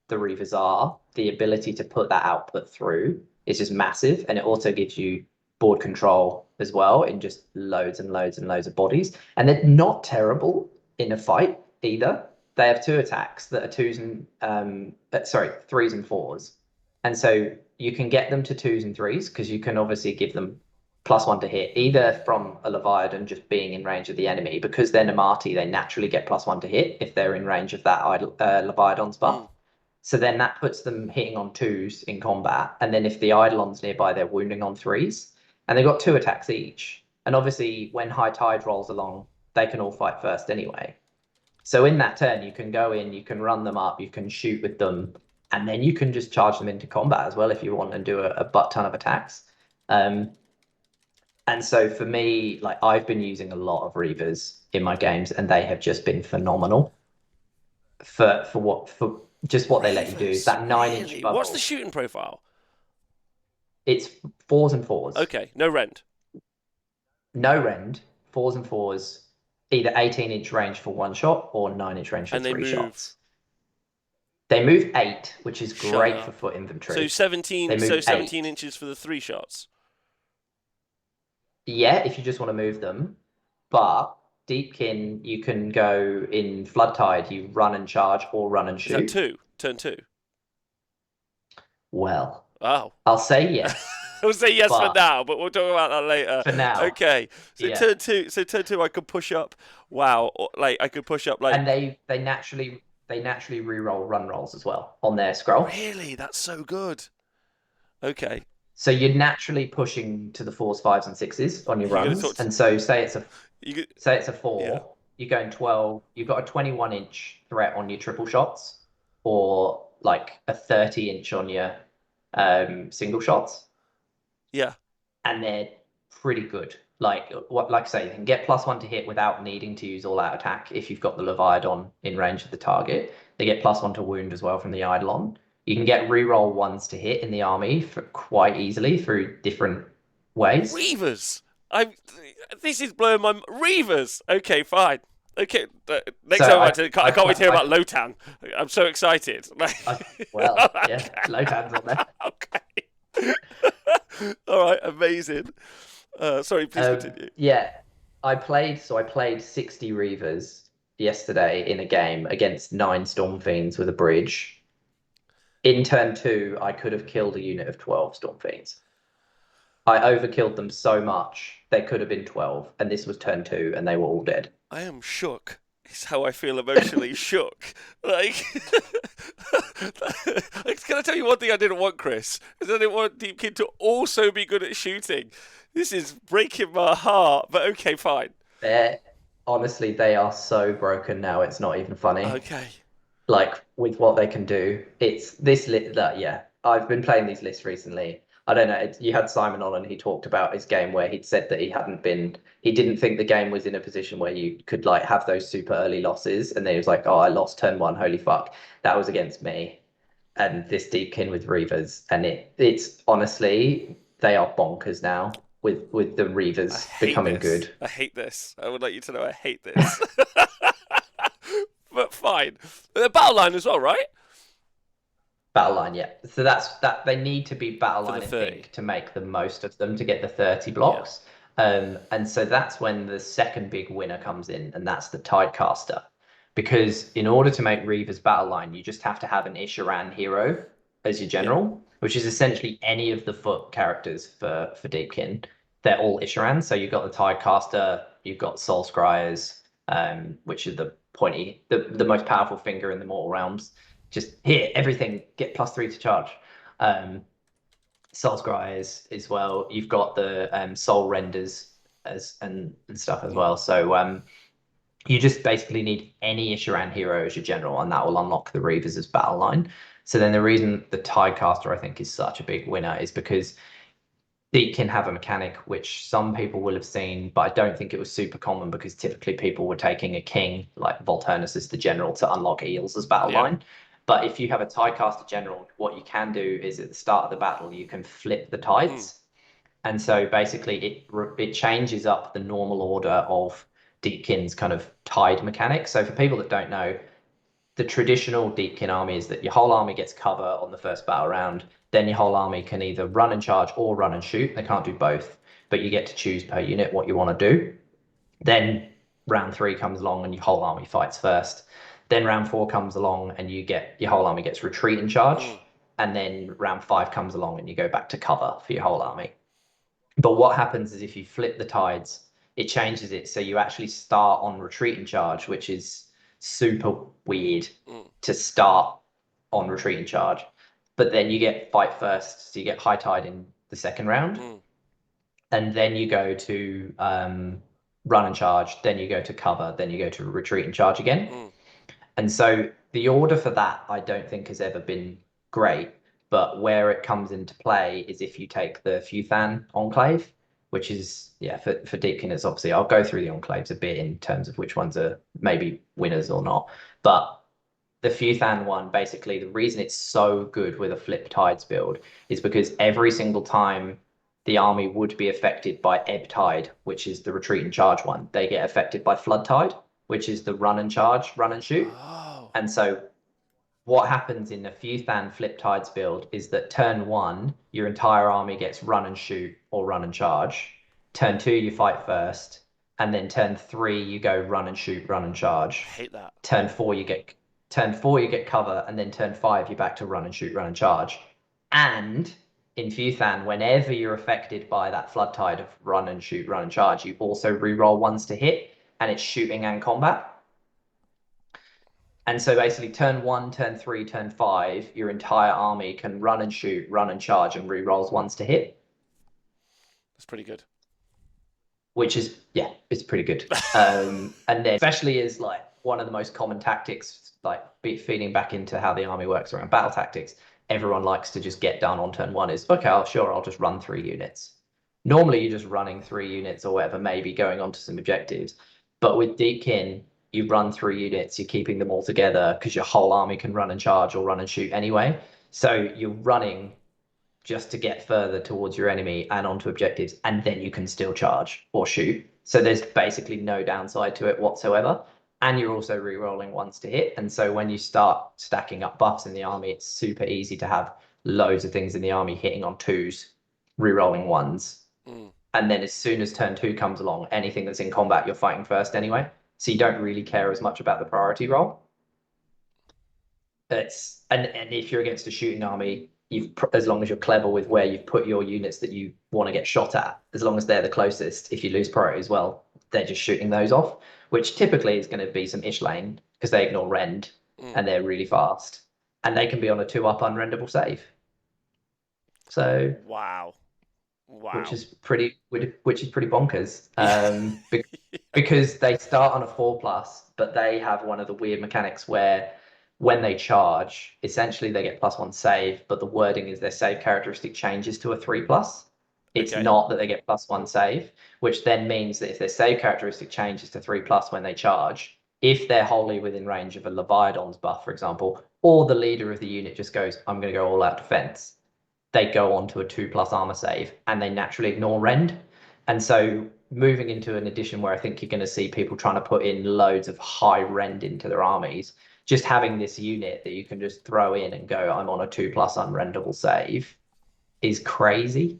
Speaker 2: the Reavers are, the ability to put that output through is just massive. And it also gives you board control as well in just loads and loads and loads of bodies. And they're not terrible in a fight either. They have 2 attacks that are 3s and 4s. And so you can get them to 2s and 3s because you can obviously give them +1 to hit, either from a Leviathan just being in range of the enemy. Because they're Namarti, they naturally get +1 to hit if they're in range of that Leviathan's buff. So then that puts them hitting on 2s in combat. And then if the Eidolon's nearby, they're wounding on 3s. And they've got 2 attacks each. And obviously, when High Tide rolls along, they can all fight first anyway. So in that turn, you can go in, you can run them up, you can shoot with them, and then you can just charge them into combat as well if you want and do a butt ton of attacks. And so for me, like I've been using a lot of Reavers in my games, and they have just been phenomenal for just what they let you do. That 9-inch bubble.
Speaker 1: What's the shooting profile?
Speaker 2: It's 4s and 4s.
Speaker 1: Okay, no rend.
Speaker 2: No rend, 4s and 4s, either 18-inch range for 1 shot or 9-inch range for 3 shots. They move 8, which is great for foot infantry.
Speaker 1: So 17 inches for the 3 shots.
Speaker 2: Yeah, if you just want to move them. But Deepkin, you can go in Flood Tide, you run and charge or run and
Speaker 1: Is that
Speaker 2: shoot.
Speaker 1: two? Turn two?
Speaker 2: Well,
Speaker 1: Oh.
Speaker 2: I'll say yes,
Speaker 1: We'll say yes for
Speaker 2: but
Speaker 1: now, but we'll talk about that later.
Speaker 2: for now,
Speaker 1: Okay. So
Speaker 2: yeah.
Speaker 1: turn two. So turn two, I could push up. Wow. Like I could push up.
Speaker 2: And
Speaker 1: Like
Speaker 2: they naturally re-roll run rolls as well on their scroll.
Speaker 1: really, that's so good. Okay.
Speaker 2: So you're naturally pushing to the fours, fives, and sixes on your
Speaker 1: You're gonna talk.
Speaker 2: runs. And so
Speaker 1: You could,
Speaker 2: say it's a
Speaker 1: yeah.
Speaker 2: four, you're going 12, you've got a 21-inch threat on your triple shots, or like a 30-inch on your single shots,
Speaker 1: Yeah.
Speaker 2: and they're pretty good. Like I say, you can get +1 to hit without needing to use all out attack if you've got the Leviathan in range of the target. They get +1 to wound as well from the Eidolon. You can get reroll ones to hit in the army for quite easily through different ways.
Speaker 1: Reavers. I'm. This is blowing my Reavers. Okay, fine. Okay, next
Speaker 2: So
Speaker 1: time
Speaker 2: I
Speaker 1: I
Speaker 2: I
Speaker 1: can't wait to hear
Speaker 2: I,
Speaker 1: about Lotan. I'm so excited. Like,
Speaker 2: I well, yeah,
Speaker 1: okay.
Speaker 2: Lotan's on there.
Speaker 1: Okay. All right, amazing. Sorry, please continue.
Speaker 2: Yeah, I played 60 Reavers yesterday in a game against 9 Storm Fiends with a bridge. In turn two, I could have killed a unit of 12 Storm Fiends. I overkilled them so much, they could have been 12, and this was turn two, and they were all dead.
Speaker 1: I am shook. It's how I feel emotionally shook. Like, can I tell you one thing I didn't want, Chris? Is I didn't want Deepkin to also be good at shooting. This is breaking my heart, but okay, fine.
Speaker 2: They're honestly, they are so broken now, it's not even funny.
Speaker 1: Okay.
Speaker 2: Like with what they can do. It's this lit that yeah. I've been playing these lists recently. I don't know. You had Simon on and he talked about his game where he'd said that he didn't think the game was in a position where you could like have those super early losses. And then he was like, oh, I lost turn one. Holy fuck. That was against me. And this Deepkin with Reavers. And it's honestly, they are bonkers now with the
Speaker 1: I
Speaker 2: Reavers
Speaker 1: hate
Speaker 2: becoming
Speaker 1: this.
Speaker 2: good.
Speaker 1: I hate this. I would like you to know I hate this. But fine. The battle line as well, right?
Speaker 2: Battle line, yeah. So that they need to be battle
Speaker 1: For the
Speaker 2: line, I
Speaker 1: 30.
Speaker 2: think, to make the most of them to get the 30
Speaker 1: Yeah.
Speaker 2: blocks. And so that's when the second big winner comes in, and that's the Tidecaster. Because in order to make Reaver's battle line, you just have to have an Isharan hero as your
Speaker 1: Yeah.
Speaker 2: general, which is essentially any of the foot characters for Deepkin. They're all Isharan. So you've got the Tidecaster, you've got Soul Scryers, which are the most powerful finger in the Mortal Realms. Just here, everything get +3 to charge. Um, Soul Scryers as well. You've got the Soul Renders and stuff as
Speaker 1: Mm.
Speaker 2: well. So you just basically need any Isharan hero as your general, and that will unlock the Reavers' battle line. So then the reason the Tidecaster, I think, is such a big winner is because it can have a mechanic which some people will have seen, but I don't think it was super common because typically people were taking a king like Volturnus as the general to unlock Eels as battle
Speaker 1: Yeah.
Speaker 2: line. But if you have a Tidecaster general, what you can do is at the start of the battle, you can flip the
Speaker 1: Mm.
Speaker 2: tides. And so basically it changes up the normal order of Deepkin's kind of tide mechanic. So for people that don't know, the traditional Deepkin army is that your whole army gets cover on the first battle round. Then your whole army can either run and charge or run and shoot. They can't do both, but you get to choose per unit what you want to do. Then round three comes along and your whole army fights first. Then round four comes along and your whole army gets retreat and charge.
Speaker 1: Mm.
Speaker 2: And then round five comes along and you go back to cover for your whole army. But what happens is if you flip the tides, it changes it. So you actually start on retreat and charge, which is super weird
Speaker 1: Mm.
Speaker 2: to start on retreat and charge. But then you get fight first, so you get high tide in the second round.
Speaker 1: Mm.
Speaker 2: And then you go to run and charge, then you go to cover, then you go to retreat and charge again.
Speaker 1: Mm.
Speaker 2: And so the order for that, I don't think has ever been great. But where it comes into play is if you take the Futhan Enclave, which is, yeah, for Deepkin, it's obviously, I'll go through the Enclaves a bit in terms of which ones are maybe winners or not. But the Futhan one, basically, the reason it's so good with a Flip Tides build is because every single time the army would be affected by Ebb Tide, which is the retreat and charge one, they get affected by Flood Tide, which is the run and charge, run and shoot.
Speaker 1: Oh.
Speaker 2: And so what happens in the Futhan Flip Tides build is that turn one, your entire army gets run and shoot or run and charge. Turn 2, you fight first. And then turn 3, you go run and shoot, run and
Speaker 1: I
Speaker 2: charge.
Speaker 1: hate that.
Speaker 2: Turn 4, you get cover, and then turn 5, you're back to run and shoot, run and charge. And in Futhan, whenever you're affected by that flood tide of run and shoot, run and charge, you also reroll ones to hit, and it's shooting and combat. And so basically, turn 1, turn 3, turn 5, your entire army can run and shoot, run and charge, and rerolls ones to hit.
Speaker 1: That's pretty good.
Speaker 2: Which is, yeah, it's pretty good. And then especially is like one of the most common tactics, like feeding back into how the army works around battle tactics. Everyone likes to just get done on turn 1 is, okay, I'll just run 3 units. Normally you're just running 3 units or whatever, maybe going on to some objectives. But with Deepkin, you run 3 units, you're keeping them all together because your whole army can run and charge or run and shoot anyway. So you're running just to get further towards your enemy and onto objectives, and then you can still charge or shoot. So there's basically no downside to it whatsoever. And you're also re-rolling ones to hit. And so when you start stacking up buffs in the army, it's super easy to have loads of things in the army hitting on 2s, re-rolling 1s. And then as soon as turn 2 comes along, anything that's in combat, you're fighting first anyway. So you don't really care as much about the priority roll. And if you're against a shooting army, as long as you're clever with where you've put your units that you want to get shot at, as long as they're the closest, if you lose priority as well, they're just shooting those off, which typically is going to be some ish lane because they ignore rend and they're really fast, and they can be on a 2-up unrendable save. So
Speaker 1: wow,
Speaker 2: which is pretty bonkers. Because they start on a 4+, but they have one of the weird mechanics where when they charge, essentially they get +1 save, but the wording is their save characteristic changes to a 3+. It's not that they get +1 save, which then means that if their save characteristic changes to 3+ when they charge, if they're wholly within range of a Leviathan's buff, for example, or the leader of the unit just goes, I'm going to go all out defense, they go on to a 2+ armor save and they naturally ignore rend. And so moving into an edition where I think you're going to see people trying to put in loads of high rend into their armies, just having this unit that you can just throw in and go, I'm on a 2+ unrendable save, is crazy.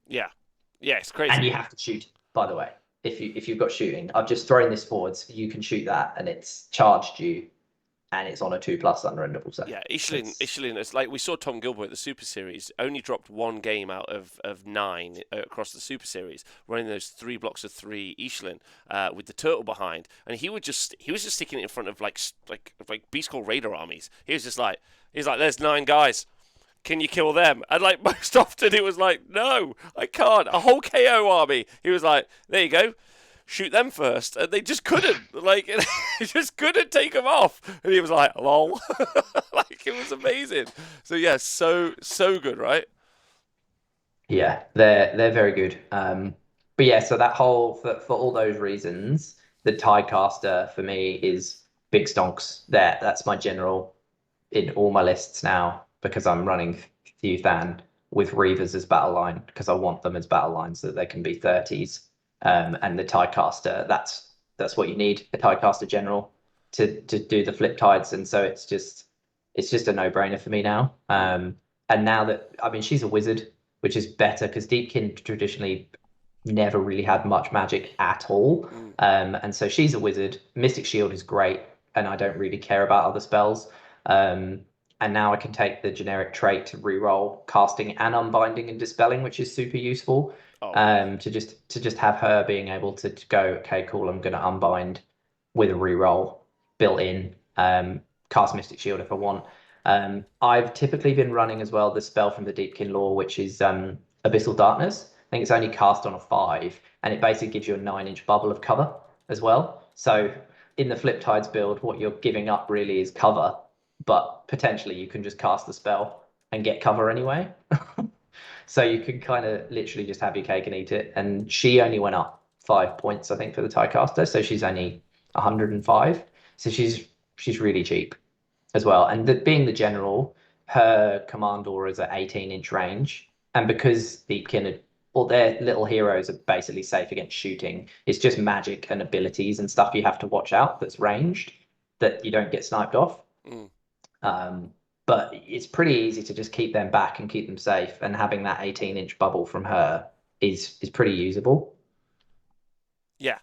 Speaker 1: Yeah, it's crazy.
Speaker 2: And you have to shoot, by the way. If you've got shooting, I've just thrown this forward so you can shoot that, and it's charged you, and it's on a 2+ unrendable save.
Speaker 1: Yeah, Ishlin, it's like we saw Tom Gilboa at the Super Series, only dropped 1 game out of 9 across the Super Series, running those 3 blocks of 3 Ishlin with the turtle behind, and he was just sticking it in front of like Beast Call Raider armies. He's like, there's 9 guys. Can you kill them? And like most often it was like, no, I can't. A whole KO army. He was like, there you go. Shoot them first, and they just couldn't. Like, they just couldn't take them off. And he was like, "Lol," like it was amazing. So yeah, so good, right?
Speaker 2: Yeah, they're very good. But yeah, so that whole for all those reasons, the Tidecaster for me is big stonks. That's my general in all my lists now because I'm running Futhan with Reavers as battle line because I want them as battle lines so that they can be 30s. And the Tidecaster, that's what you need, a Tidecaster general to do the flip tides. And so it's just a no-brainer for me now. And now that, I mean, she's a wizard, which is better because Deepkin traditionally never really had much magic at all. And so she's a wizard. Mystic Shield is great, and I don't really care about other spells. And now I can take the generic trait to reroll casting and unbinding and dispelling, which is super useful. To just have her being able to go, okay, cool, I'm going to unbind with a reroll built in, cast Mystic Shield if I want. I've typically been running as well the spell from the Deepkin lore, which is Abyssal Darkness. I think it's only cast on a 5, and it basically gives you a 9-inch bubble of cover as well. So in the Flip Tides build, what you're giving up really is cover, but potentially you can just cast the spell and get cover anyway. So you can kind of literally just have your cake and eat it. And she only went up 5 points, I think, for the Tidecaster. So she's only 105. So she's really cheap as well. And being the general, her command aura is at 18-inch range. And because Deepkin, all their little heroes are basically safe against shooting, it's just magic and abilities and stuff you have to watch out that's ranged that you don't get sniped off. But it's pretty easy to just keep them back and keep them safe. And having that 18-inch bubble from her is pretty usable.
Speaker 1: Yeah,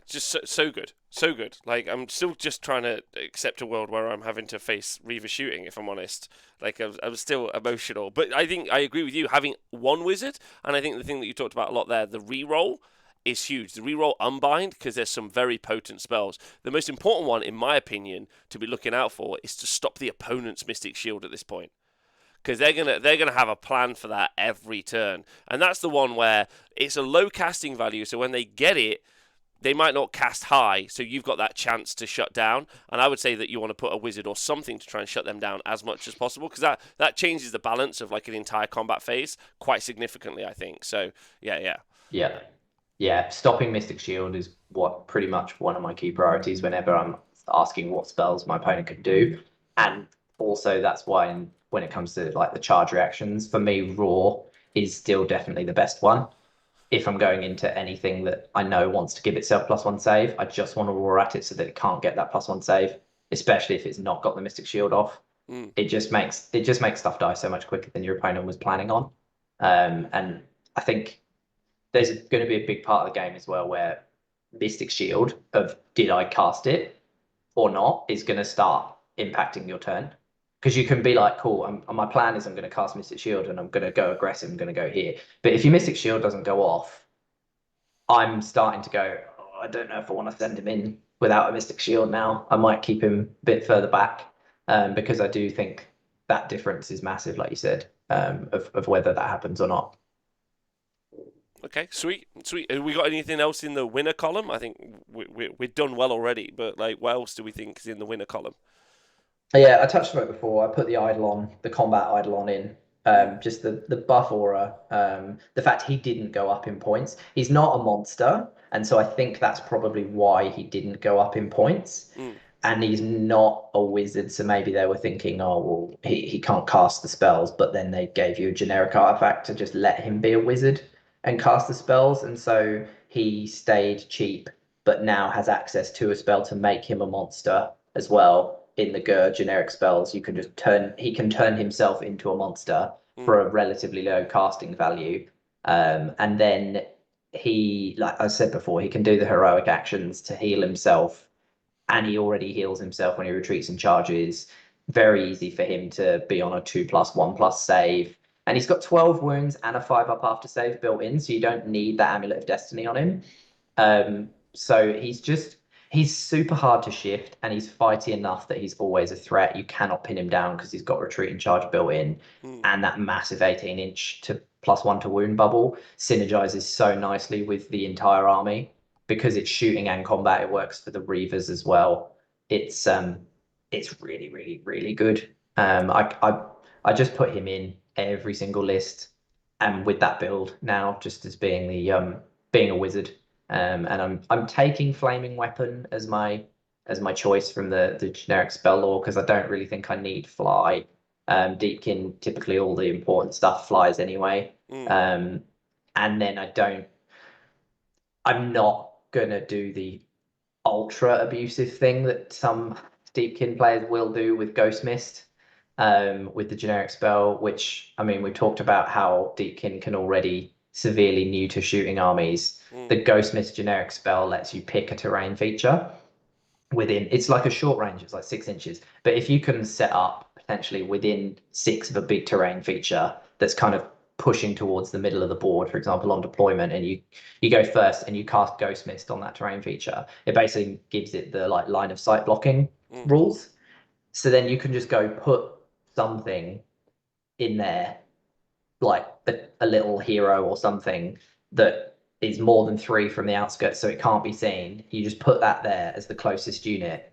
Speaker 1: just so good, so good. Like I'm still just trying to accept a world where I'm having to face Reaver shooting. If I'm honest, like I'm still emotional. But I think I agree with you having one wizard, and I think the thing that you talked about a lot there, the reroll, is huge. The reroll unbind because there's some very potent spells. The most important one, in my opinion, to be looking out for is to stop the opponent's Mystic Shield at this point because they're gonna have a plan for that every turn, and that's the one where it's a low casting value. So when they get it, they might not cast high, so you've got that chance to shut down. And I would say that you want to put a wizard or something to try and shut them down as much as possible, because that changes the balance of like an entire combat phase quite significantly, I think. So yeah.
Speaker 2: Yeah. Yeah. Stopping Mystic Shield is what pretty much one of my key priorities whenever I'm asking what spells my opponent can do. And also that's why when it comes to like the charge reactions, for me, Raw is still definitely the best one. If I'm going into anything that I know wants to give itself +1 save, I just want to roar at it so that it can't get that +1 save, especially if it's not got the Mystic Shield off.
Speaker 1: Mm.
Speaker 2: It just makes stuff die so much quicker than your opponent was planning on. And I think there's going to be a big part of the game as well where Mystic Shield of did I cast it or not is going to start impacting your turn. Because you can be like, cool, my plan is I'm going to cast Mystic Shield and I'm going to go aggressive, I'm going to go here. But if your Mystic Shield doesn't go off, I'm starting to go, oh, I don't know if I want to send him in without a Mystic Shield now. I might keep him a bit further back because I do think that difference is massive, like you said, of whether that happens or not.
Speaker 1: Okay, sweet. Have we got anything else in the winner column? I think we're done well already, but like, what else do we think is in the winner column?
Speaker 2: Yeah, I touched on it before. I put the Eidolon, the combat Eidolon in.
Speaker 1: Mm,
Speaker 2: Just the buff aura, the fact he didn't go up in points. He's not a monster, and so I think that's probably why he didn't go up in points.
Speaker 1: mm,
Speaker 2: And he's not a wizard, so maybe they were thinking, oh well, he can't cast the spells, but then they gave you a generic artifact to just let him be a wizard and cast the spells, and so he stayed cheap, but now has access to a spell to make him a monster as well. In the Gur generic spells, he can turn himself into a monster
Speaker 1: mm.
Speaker 2: for a relatively low casting value. And then he, like I said before, he can do the heroic actions to heal himself, and he already heals himself when he retreats and charges. Very easy for him to be on a 2+1+ save. And he's got 12 wounds and a 5+ after save built in, so you don't need that Amulet of Destiny on him. So he's super hard to shift, and he's fighty enough that he's always a threat. You cannot pin him down because he's got retreat and charge built in,
Speaker 1: Mm.
Speaker 2: and that massive 18-inch to +1 to wound bubble synergizes so nicely with the entire army because it's shooting and combat. It works for the Reavers as well. It's really, really, really good. I just put him in every single list, and with that build now, just as being the being a wizard. And I'm taking Flaming Weapon as my choice from the generic spell lore because I don't really think I need Fly. Deepkin, typically all the important stuff flies anyway.
Speaker 1: Mm.
Speaker 2: Um, and then I'm not gonna do the ultra abusive thing that some Deepkin players will do with Ghost Mist, with the generic spell, which I mean, we've talked about how Deepkin can already severely new to shooting armies.
Speaker 1: Mm.
Speaker 2: The Ghost Mist generic spell lets you pick a terrain feature within, it's like a short range, it's like 6 inches. But if you can set up potentially within 6 of a big terrain feature that's kind of pushing towards the middle of the board, for example, on deployment, and you go first and you cast Ghost Mist on that terrain feature, it basically gives it the like line of sight blocking
Speaker 1: Mm.
Speaker 2: rules. So then you can just go put something in there, like a little hero or something that is more than 3 from the outskirts, so it can't be seen. You just put that there as the closest unit,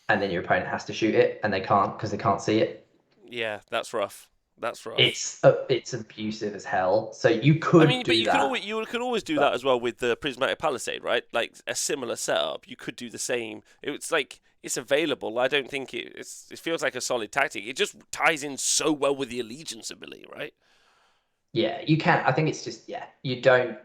Speaker 2: and then your opponent has to shoot it, and they can't because they can't see it.
Speaker 1: Yeah, that's rough. That's rough.
Speaker 2: It's abusive as hell. So you
Speaker 1: I
Speaker 2: could
Speaker 1: mean, but
Speaker 2: do that,
Speaker 1: you could always do that
Speaker 2: but
Speaker 1: as well with the Prismatic Palisade, right? Like a similar setup. You could do the same. It's like it's available. I don't think it feels like a solid tactic. It just ties in so well with the Allegiance ability, right?
Speaker 2: yeah, you can. I think it's just, yeah, you don't.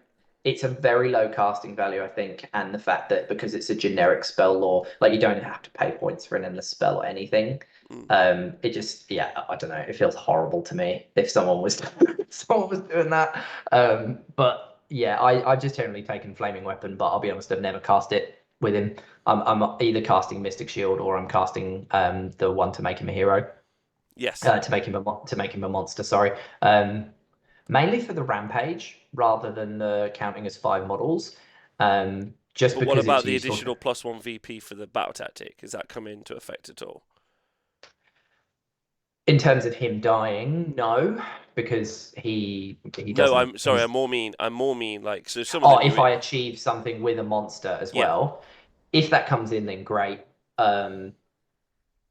Speaker 2: It's a very low casting value, I think, and the fact that because it's a generic spell lore, like you don't have to pay points for an endless spell or anything.
Speaker 1: Mm.
Speaker 2: It just, yeah, I don't know. It feels horrible to me if someone was if someone was doing that. But yeah, I've just generally taken Flaming Weapon, but I'll be honest, I've never cast it with him. I'm either casting Mystic Shield or I'm casting the one to make him a hero,
Speaker 1: Yes.
Speaker 2: to make him a monster. Sorry, mainly for the rampage rather than the counting as 5 models. Just
Speaker 1: But what
Speaker 2: because
Speaker 1: about
Speaker 2: it's
Speaker 1: the
Speaker 2: useful
Speaker 1: additional +1 VP for the battle tactic? Has that come into effect at all?
Speaker 2: in terms of him dying. No, because he
Speaker 1: No,
Speaker 2: doesn't.
Speaker 1: I'm sorry.
Speaker 2: He's
Speaker 1: I'm more mean. Like, so some of the
Speaker 2: Oh, if
Speaker 1: new,
Speaker 2: I achieve something with a monster as
Speaker 1: yeah.
Speaker 2: well, if that comes in, then great. Um,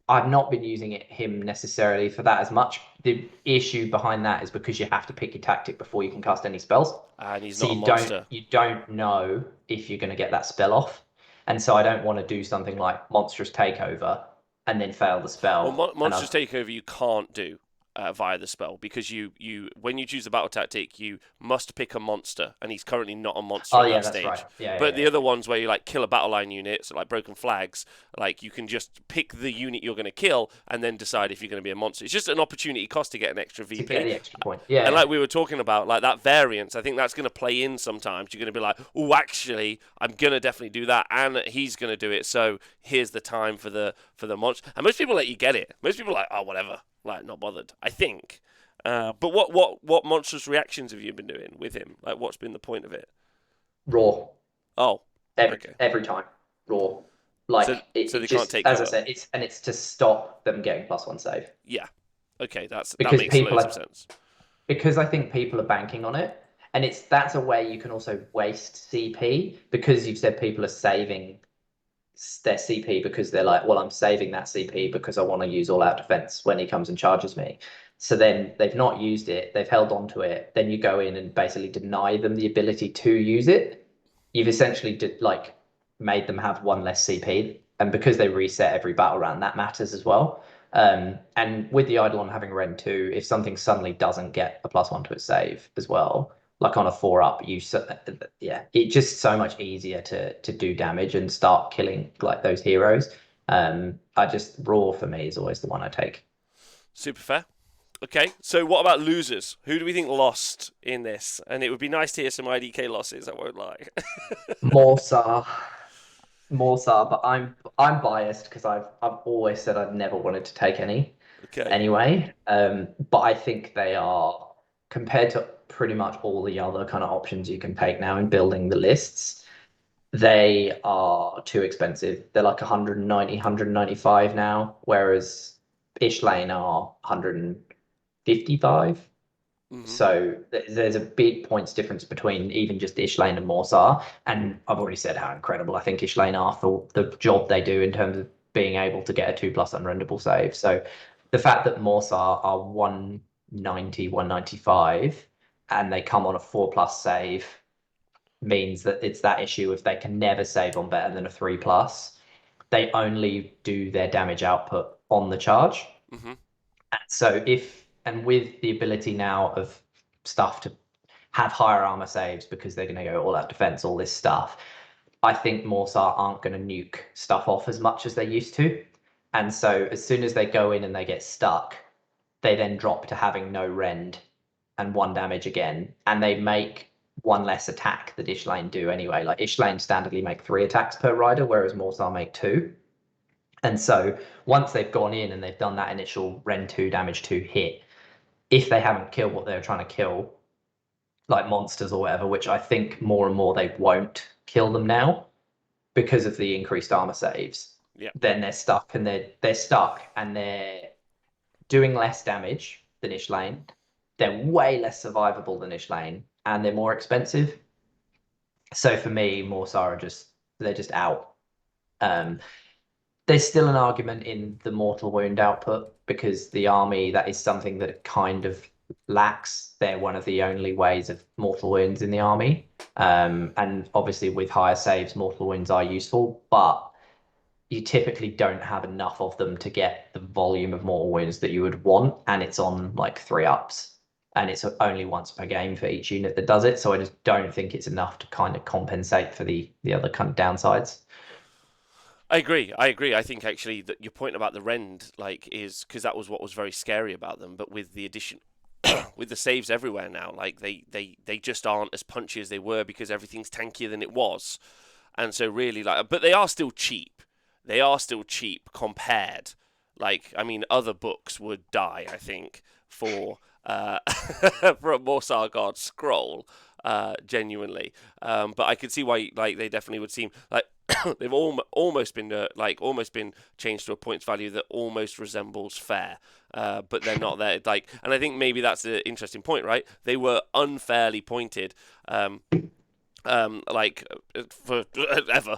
Speaker 2: I've not been using him necessarily for that as much. The issue behind that is because you have to pick your tactic before you can cast any spells.
Speaker 1: And he's
Speaker 2: So
Speaker 1: not a monster.
Speaker 2: you don't know if you're going to get that spell off, and so I don't want to do something like Monstrous Takeover and then fail the
Speaker 1: Well,
Speaker 2: spell. And
Speaker 1: Monsters Takeover you can't do via the spell because you when you choose the battle tactic you must pick a monster, and he's currently not a monster
Speaker 2: Oh
Speaker 1: at
Speaker 2: yeah,
Speaker 1: that
Speaker 2: that's right.
Speaker 1: stage.
Speaker 2: Yeah, yeah,
Speaker 1: But the
Speaker 2: yeah.
Speaker 1: other ones where you like kill a battle line unit, so like Broken Flags, like you can just pick the unit you're going to kill and then decide if you're going to be a monster. It's just an opportunity cost to get an extra
Speaker 2: To get
Speaker 1: VP.
Speaker 2: the extra point. Yeah,
Speaker 1: And
Speaker 2: yeah.
Speaker 1: like we were talking about, like that variance, I think that's going to play in sometimes. You're going to be like, oh, actually, I'm going to definitely do that, and he's going to do it. So here's the time for the monster. And most people let you get it. Most people are like, oh, whatever, like not bothered. I think. But what monstrous reactions have you been doing with him? Like, what's been the point of it?
Speaker 2: Raw.
Speaker 1: Oh,
Speaker 2: every
Speaker 1: okay.
Speaker 2: every time raw.
Speaker 1: So
Speaker 2: Like
Speaker 1: so
Speaker 2: it
Speaker 1: they can't
Speaker 2: just,
Speaker 1: take
Speaker 2: as I
Speaker 1: cover.
Speaker 2: said, it's to stop them getting +1 save
Speaker 1: Yeah. Okay, that
Speaker 2: because
Speaker 1: makes
Speaker 2: people
Speaker 1: loads of
Speaker 2: are
Speaker 1: sense.
Speaker 2: because I think people are banking on it, and that's a way you can also waste CP because you've said people are saving their CP because they're like, well, I'm saving that CP because I want to use all out defense when he comes and charges me. So then they've not used it, they've held on to it. Then you go in and basically deny them the ability to use it. You've essentially like made them have one less CP, and because they reset every battle round, that matters as well. And with the Eidolon having Ren 2, if something suddenly doesn't get a +1 to its save as well, like on a 4-up, yeah, it's just so much easier to do damage and start killing like those heroes. I just Raw for me is always the one I take.
Speaker 1: Super fair. Okay, so what about losers? Who do we think lost in this? And it would be nice to hear some IDK losses, I won't lie.
Speaker 2: Morsar, Morsar, but I'm biased because I've always said I've never wanted to take any
Speaker 1: Okay.
Speaker 2: anyway. But I think they are, compared to pretty much all the other kind of options you can take now in building the lists, they are too expensive. They're like 190, 195 now, whereas Ish Lane are 155.
Speaker 1: Hmm.
Speaker 2: So there's a big points difference between even just Ishlane and Morsar. And I've already said how incredible I think Ishlane are for the job they do in terms of being able to get a 2+ unrenderable save. So the fact that Morsar are 190, 195, and they come on a 4+ save means that it's that issue if they can never save on better than a 3+, they only do their damage output on the charge.
Speaker 1: Hmm.
Speaker 2: So and with the ability now of stuff to have higher armor saves because they're going to go all out defense, all this stuff, I think Morsar aren't going to nuke stuff off as much as they used to. And so as soon as they go in and they get stuck, they then drop to having no rend and 1 damage again. And they make one less attack that Ishlane do anyway. Like Ishlane standardly make 3 attacks per rider, whereas Morsar make 2. And so once they've gone in and they've done that initial Ren 2 damage 2 hit, if they haven't killed what they're trying to kill, like monsters or whatever, which I think more and more they won't kill them now because of the increased armor saves,
Speaker 1: Yeah.
Speaker 2: then they're stuck and they're stuck and they're doing less damage than Ishlane. They're way less survivable than Ishlane, and they're more expensive. So for me, Morsar are they're just out. Um, there's still an argument in the mortal wound output because the army, that is something that it kind of lacks. They're one of the only ways of mortal wounds in the army. And obviously with higher saves, mortal wounds are useful, but you typically don't have enough of them to get the volume of mortal wounds that you would want. And it's on like 3-ups. And it's only once per game for each unit that does it. So I just don't think it's enough to kind of compensate for the other kind of downsides.
Speaker 1: I agree. I agree. I think actually that your point about the rend like is because that was what was very scary about them. But with the addition with the saves everywhere now. Like they just aren't as punchy as they were because everything's tankier than it was. And so really like, but they are still cheap. They are still cheap compared. Like, I mean, other books would die, I think, for for a Morsar Guard scroll, genuinely. But I could see why, like, they definitely would seem like they've almost been almost been changed to a points value that almost resembles fair. But they're not there. Like, and I think maybe that's an interesting point, right? They were unfairly pointed. Like for ever,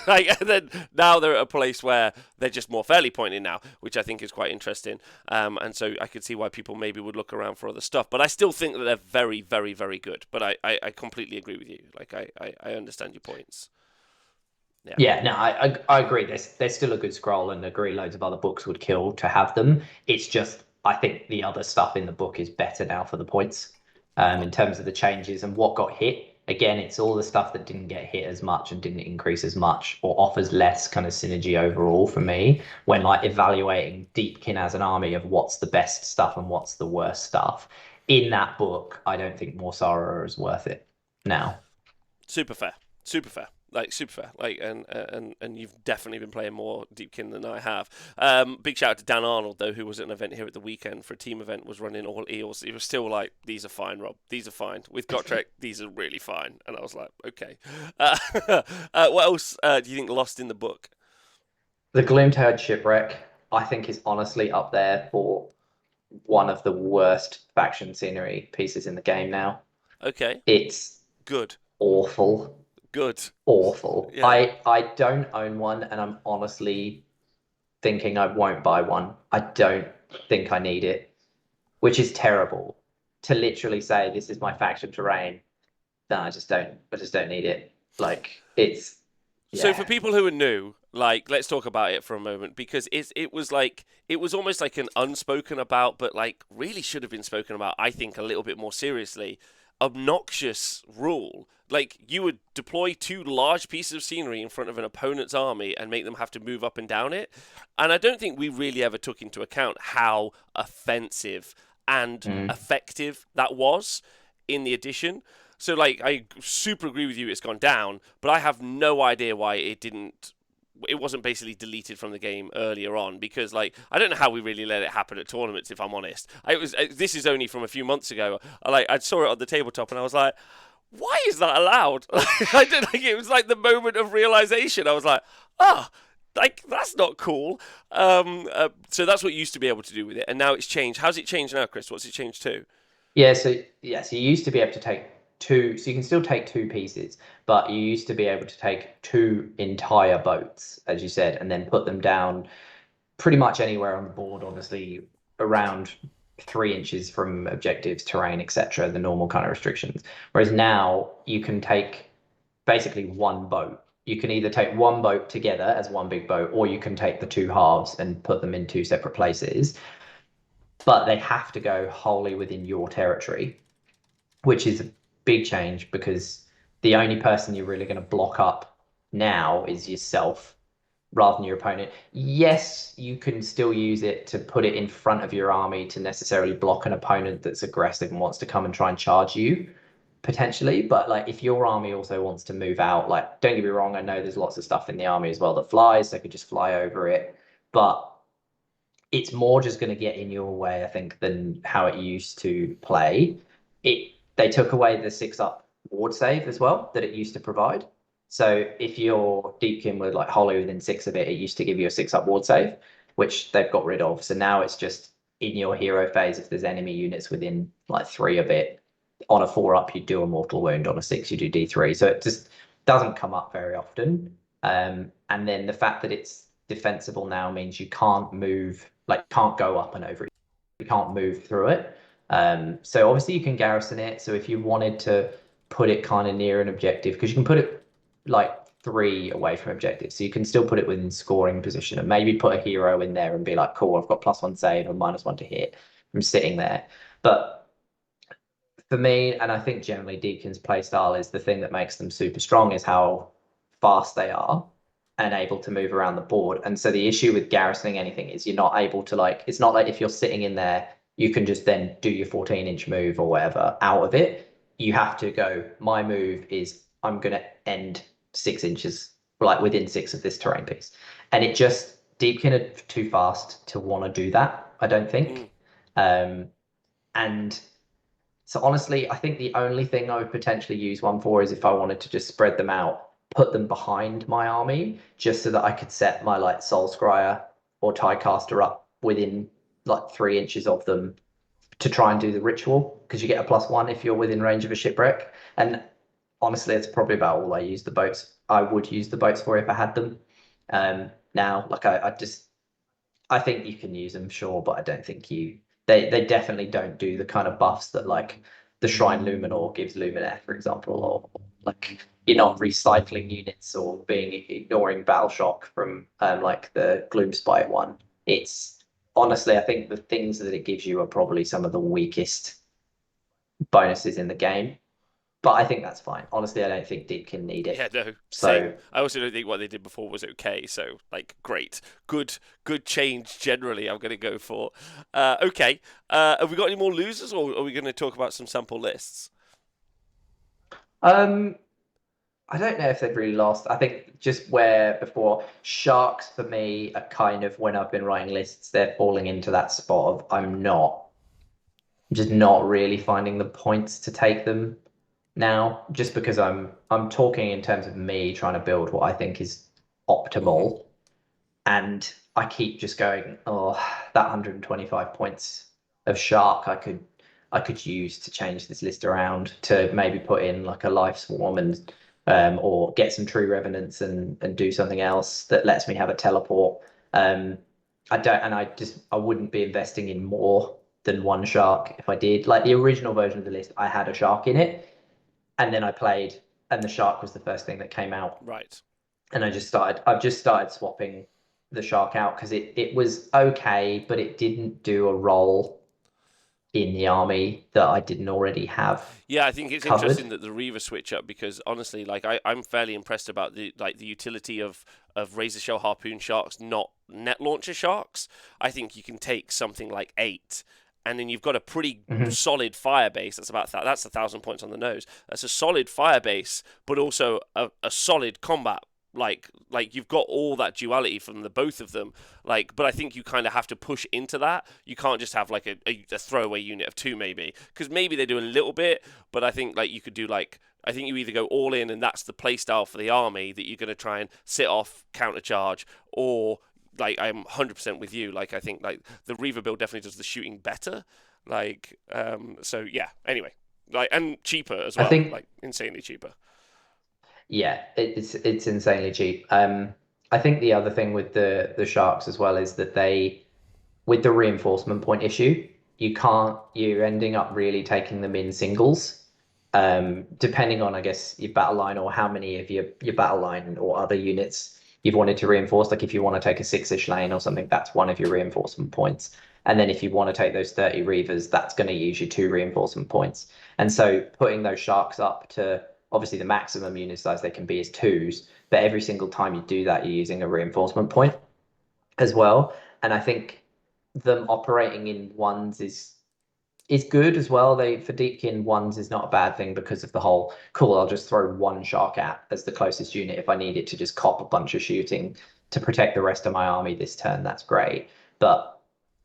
Speaker 1: like, and then now they're at a place where they're just more fairly pointed now, which I think is quite interesting. And so I could see why people maybe would look around for other stuff, but I still think that they're very, very, very good. But I completely agree with you. Like I understand your points. Yeah.
Speaker 2: Yeah, no, I agree. There's still a good scroll, and agree loads of other books would kill to have them. It's just I think the other stuff in the book is better now for the points, in terms of the changes and what got hit. Again, it's all the stuff that didn't get hit as much and didn't increase as much or offers less kind of synergy overall for me when like evaluating Deepkin as an army of what's the best stuff and what's the worst stuff. In that book, I don't think Morsara is worth it now.
Speaker 1: Super fair. Super fair. Like super fair, like and you've definitely been playing more Deepkin than I have. Big shout out to Dan Arnold though, who was at an event here at the weekend for a team event, was running all eels. He was still like, "These are fine, Rob. These are fine. With Gotrek, these are really fine." And I was like, "Okay." What else do you think lost in the book?
Speaker 2: The Gloom Turd Shipwreck, I think, is honestly up there for one of the worst faction scenery pieces in the game now.
Speaker 1: Okay,
Speaker 2: It's
Speaker 1: good,
Speaker 2: awful.
Speaker 1: good.
Speaker 2: Awful.
Speaker 1: Yeah.
Speaker 2: I don't own one, and I'm honestly thinking I won't buy one. I don't think I need it, which is terrible. To literally say this is my faction terrain, no, I just don't need it. Like it's
Speaker 1: So
Speaker 2: yeah.
Speaker 1: for people who are new, like, let's talk about it for a moment because it was almost like an unspoken about, but like really should have been spoken about. I think a little bit more seriously. Obnoxious rule. Like, you would deploy two large pieces of scenery in front of an opponent's army and make them have to move up and down it. And I don't think we really ever took into account how offensive and effective that was in the edition. So, like, I super agree with you, it's gone down, but I have no idea why it wasn't basically deleted from the game earlier on, because like I don't know how we really let it happen at tournaments, if I'm honest. This is only from a few months ago. I saw it on the tabletop and I was like, why is that allowed? I didn't like it was like the moment of realization. I was like, like that's not cool. So that's what you used to be able to do with it, and now it's changed. How's it changed now, Chris? What's it changed to?
Speaker 2: So you used to be able to take two, so you can still take two pieces, but you used to be able to take two entire boats, as you said, and then put them down pretty much anywhere on the board, obviously around 3 inches from objectives, terrain, etc., the normal kind of restrictions. Whereas now you can take basically one boat. You can either take one boat together as one big boat, or you can take the two halves and put them in two separate places. But they have to go wholly within your territory, which is a big change because the only person you're really going to block up now is yourself rather than your opponent. Yes, you can still use it to put it in front of your army to necessarily block an opponent that's aggressive and wants to come and try and charge you, potentially. But like if your army also wants to move out, like don't get me wrong, I know there's lots of stuff in the army as well that flies, so they could just fly over it. But it's more just going to get in your way, I think, than how it used to play. They took away the 6-up ward save as well that it used to provide. So if your Deepkin were like wholly within 6 of it, it used to give you a 6-up ward save, which they've got rid of. So now it's just in your hero phase, if there's enemy units within like 3 of it, on a 4-up, you do a mortal wound, on a 6, you do D3. So it just doesn't come up very often. And then the fact that it's defensible now means you can't move, like can't go up and over it. You can't move through it. So obviously you can garrison it. So if you wanted to put it kind of near an objective, because you can put it like 3 away from objective, so you can still put it within scoring position and maybe put a hero in there and be like, cool, I've got +1 save and -1 to hit from sitting there. But for me, and I think generally Deacon's playstyle is the thing that makes them super strong, is how fast they are and able to move around the board. And so the issue with garrisoning anything is you're not able to, like, it's not like if you're sitting in there you can just then do your 14-inch move or whatever out of it. You have to go, my move is I'm going to end 6 inches, like within 6 of this terrain piece. And it just, Deepkin are too fast to want to do that, I don't think. And so honestly, I think the only thing I would potentially use one for is if I wanted to just spread them out, put them behind my army, just so that I could set my like Soul Scryer or Tiecaster up within like 3 inches of them to try and do the ritual, because you get a +1 if you're within range of a shipwreck. And honestly, it's probably about all I use the boats. I would use the boats for if I had them. Now, like I think you can use them, sure, but I don't think they definitely don't do the kind of buffs that like the Shrine Luminor gives Lumineth, for example, or like you're not recycling units or being ignoring Battle Shock from like the Gloom Spite one. It's honestly, I think the things that it gives you are probably some of the weakest bonuses in the game. But I think that's fine. Honestly, I don't think Deepkin need
Speaker 1: Yeah,
Speaker 2: it.
Speaker 1: no, same.
Speaker 2: So
Speaker 1: I also don't think what they did before was okay. So, like, great, good change generally. I'm going to go for. Okay, have we got any more losers, or are we going to talk about some sample lists?
Speaker 2: um I don't know if they've really lost. I think just where before sharks for me are kind of when I've been writing lists, they're falling into that spot of just not really finding the points to take them now, just because I'm talking in terms of me trying to build what I think is
Speaker 1: Hmm.
Speaker 2: optimal. And I keep just going, oh, that 125 points of shark I could use to change this list around to maybe put in like a life swarm and or get some true revenants and do something else that lets me have a teleport. I don't, and I wouldn't be investing in more than one shark if I did. Like the original version of the list, I had a shark in it, and then I played, and the shark was the first thing that came out,
Speaker 1: Right.
Speaker 2: and I've just started swapping the shark out because it was okay, but it didn't do a role in the army that I didn't already have
Speaker 1: Yeah, I think it's
Speaker 2: covered.
Speaker 1: interesting that the Reaver switch up because honestly, like I'm fairly impressed about the utility of razor shell harpoon sharks, not net launcher sharks. I think you can take something like 8, and then you've got a pretty
Speaker 2: Hmm.
Speaker 1: solid fire base. That's 1,000 points on the nose. That's a solid fire base, but also a solid combat. Like you've got all that duality from the both of them. Like, but I think you kind of have to push into that. You can't just have like a throwaway unit of 2 maybe, because maybe they do a little bit, but I think like you could do like I think you either go all in and that's the play style for the army that you're going to try and sit off counter charge, or like I'm 100% with you. Like I think like the Reaver build definitely does the shooting better. So yeah. Anyway, like and cheaper as
Speaker 2: I
Speaker 1: well.
Speaker 2: think,
Speaker 1: Like insanely cheaper.
Speaker 2: yeah, it's insanely cheap. I think the other thing with the sharks as well is that with the reinforcement point issue, you're ending up really taking them in singles. Depending on, I guess, your battle line or how many of your battle line or other units you've wanted to reinforce. Like if you want to take a 6-ish lane or something, that's one of your reinforcement points. And then if you want to take those 30 Reavers, that's going to use you 2 reinforcement points. And so putting those sharks up to obviously the maximum unit size they can be is 2s, but every single time you do that, you're using a reinforcement point as well. And I think them operating in ones is good as well. They for Deepkin ones is not a bad thing because of the whole cool. I'll just throw one shark at as the closest unit if I need it to just cop a bunch of shooting to protect the rest of my army this turn. That's great. But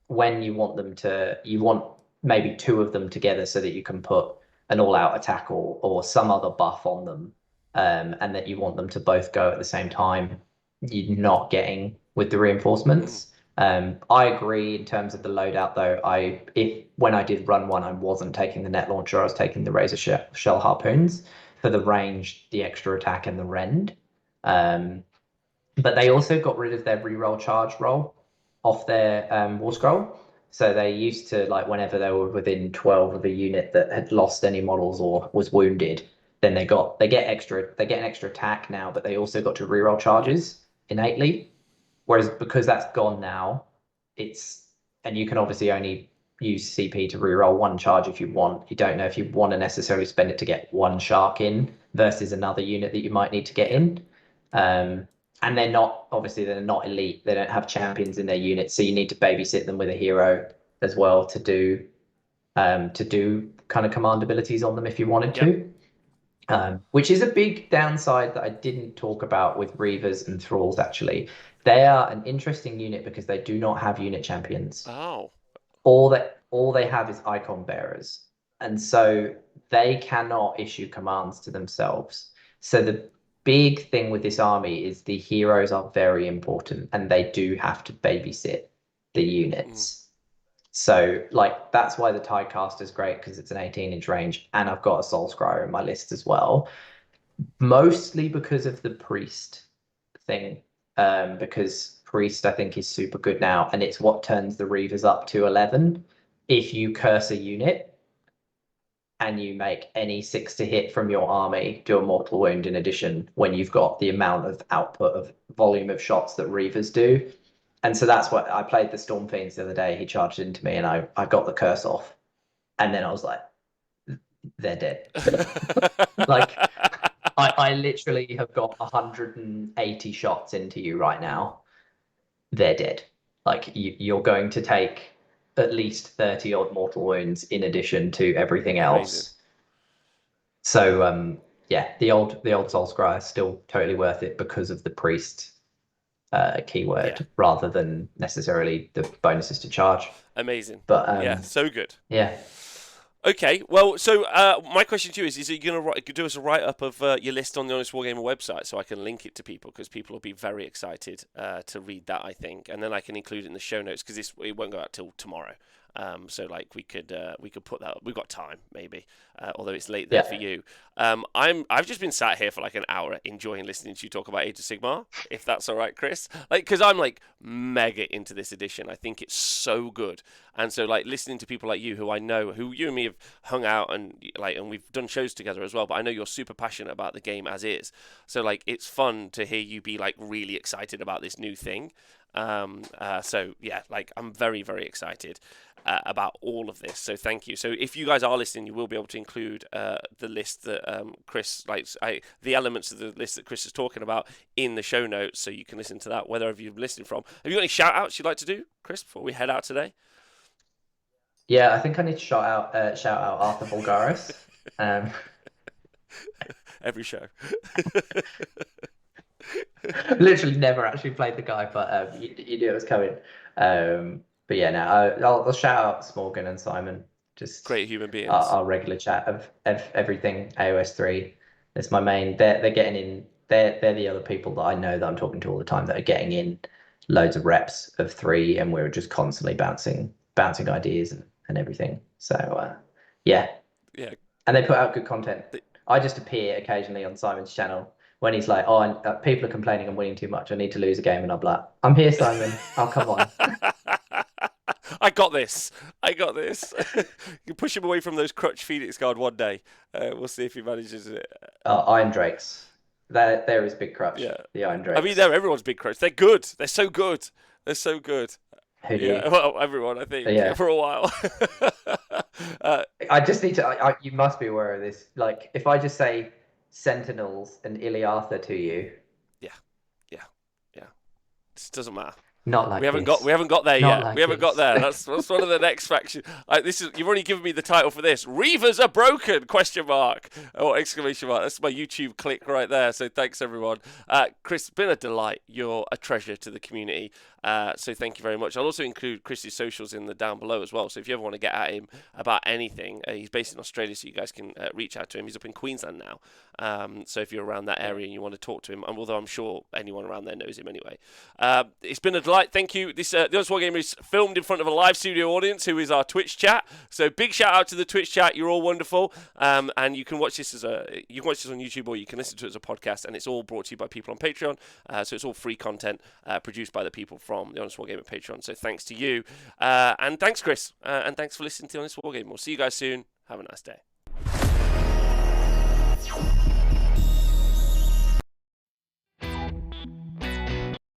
Speaker 2: when you want maybe two of them together so that you can put an all-out attack or some other buff on them, and that you want them to both go at the same time. You're not getting with the
Speaker 1: Mm.
Speaker 2: reinforcements. I agree in terms of the loadout though. If when I did run one, I wasn't taking the net launcher. I was taking the shell harpoons for the range, the extra attack, and the rend. Um, but they also got rid of their reroll charge roll off their war
Speaker 1: Mhm.
Speaker 2: scroll. So they used to like whenever they were within 12 of a unit that had lost any models or was wounded, then they get an extra attack now, but they also got to reroll
Speaker 1: Yeah.
Speaker 2: charges innately. Whereas because that's gone now, it's and you can obviously only use CP to reroll one charge if you want. You don't know if you want to necessarily spend it to get one shark in versus another unit that you might need to get
Speaker 1: Yeah.
Speaker 2: in. Um, and they're not elite. They don't have champions in their unit, so you need to babysit them with a hero. as well to do kind of command abilities on them if you wanted to. Which is a big downside that I didn't talk about with Reavers and Thralls, actually. They are an interesting unit because they do not have unit champions.
Speaker 1: Oh.
Speaker 2: All they have is icon bearers. And so they cannot issue commands to themselves. So the big thing with this army is the heroes are very important and they do have to babysit the units. So, like, that's why the Tidecast is great because it's an 18-inch range, and I've got a Soul Scryer in my list as well. Mostly because of the Priest thing, because Priest, I think, is super good now, and it's what turns the Reavers up to 11. If you curse a unit and you make any 6 to hit from your army, do a mortal wound in addition when you've got the amount of output of volume of shots that Reavers do. And so that's what I played the Storm Fiends the other day. He charged into me and I got the curse off. And then I was like, they're dead. Like, I literally have got 180 shots into you right now. They're dead. Like, you're going to take at least 30 odd mortal wounds in addition to everything else.
Speaker 1: Amazing.
Speaker 2: So, yeah, the old Soul Scryer is still totally worth it because of the Priest keyword rather than necessarily the bonuses to charge.
Speaker 1: Amazing.
Speaker 2: But
Speaker 1: yeah, so good.
Speaker 2: Yeah.
Speaker 1: Okay, well, so my question to you is are you going to do us a write-up of your list on the Honest Wargamer website so I can link it to people, because people will be very excited to read that, I think, and then I can include it in the show notes because it won't go out till tomorrow. So like we could put that. We've got time maybe, although it's late there for you. I've just been sat here for like an hour enjoying listening to you talk about Age of Sigmar. If that's all right, Chris. Like, because I'm like mega into this edition. I think it's so good, and so like listening to people like you who I know, who you and me have hung out and we've done shows together as well. But I know you're super passionate about the game as is. So like it's fun to hear you be like really excited about this new thing. So yeah, like I'm very, very excited about all of this. So thank you. So if you guys are listening, you will be able to include the list that Chris the elements of the list that Chris is talking about in the show notes, so you can listen to that wherever you've listened from. Have you got any shout outs you'd like to do, Chris, before we head out today?
Speaker 2: Yeah, I think I need to shout out Arthur Bulgaris.
Speaker 1: Every show.
Speaker 2: Literally never actually played the guy, but you knew it was coming. But yeah, no, I'll shout out Smorgan and Simon. Just
Speaker 1: great human beings.
Speaker 2: Our regular chat of everything AOS 3. It's my main. They're getting in. They're the other people that I know that I'm talking to all the time that are getting in loads of reps of 3, and we're just constantly bouncing ideas and everything. So yeah. And they put out good content. I just appear occasionally on Simon's channel when he's like, "Oh, people are complaining I'm winning too much. I need to lose a game," and I'm like, "I'm here, Simon. Oh, come on."
Speaker 1: I got this. You push him away from those crutch Phoenix Guard one day. We'll see if he manages it.
Speaker 2: Iron Drakes. There is big crutch. Yeah. The Iron Drakes.
Speaker 1: I mean, everyone's big crutch. They're good. They're so good.
Speaker 2: Who do you?
Speaker 1: Well, everyone, I think.
Speaker 2: Yeah.
Speaker 1: For a while.
Speaker 2: I just need to. You must be aware of this. Like, if I just say Sentinels and Iliartha to you.
Speaker 1: Yeah. It doesn't matter.
Speaker 2: Not like
Speaker 1: we haven't
Speaker 2: this.
Speaker 1: got there yet.
Speaker 2: Like
Speaker 1: we haven't got there. That's one of the next factions. You've already given me the title for this. Reavers are broken? ? Or exclamation mark. That's my YouTube click right there. So thanks everyone. Chris, it's been a delight. You're a treasure to the community. So thank you very much. I'll also include Chris's socials in the down below as well. So if you ever want to get at him about anything, he's based in Australia, so you guys can reach out to him. He's up in Queensland now. So if you're around that area and you want to talk to him, although I'm sure anyone around there knows him anyway. It's been a delight. Thank you. This The Honest Wargamer is filmed in front of a live studio audience who is our Twitch chat. So big shout out to the Twitch chat. You're all wonderful. And you can watch this on YouTube, or you can listen to it as a podcast, and it's all brought to you by people on Patreon. So it's all free content produced by the people from the Honest Wargamer Patreon. So thanks to you. And thanks, Chris. And thanks for listening to the Honest Wargamer. We'll see you guys soon. Have a nice day.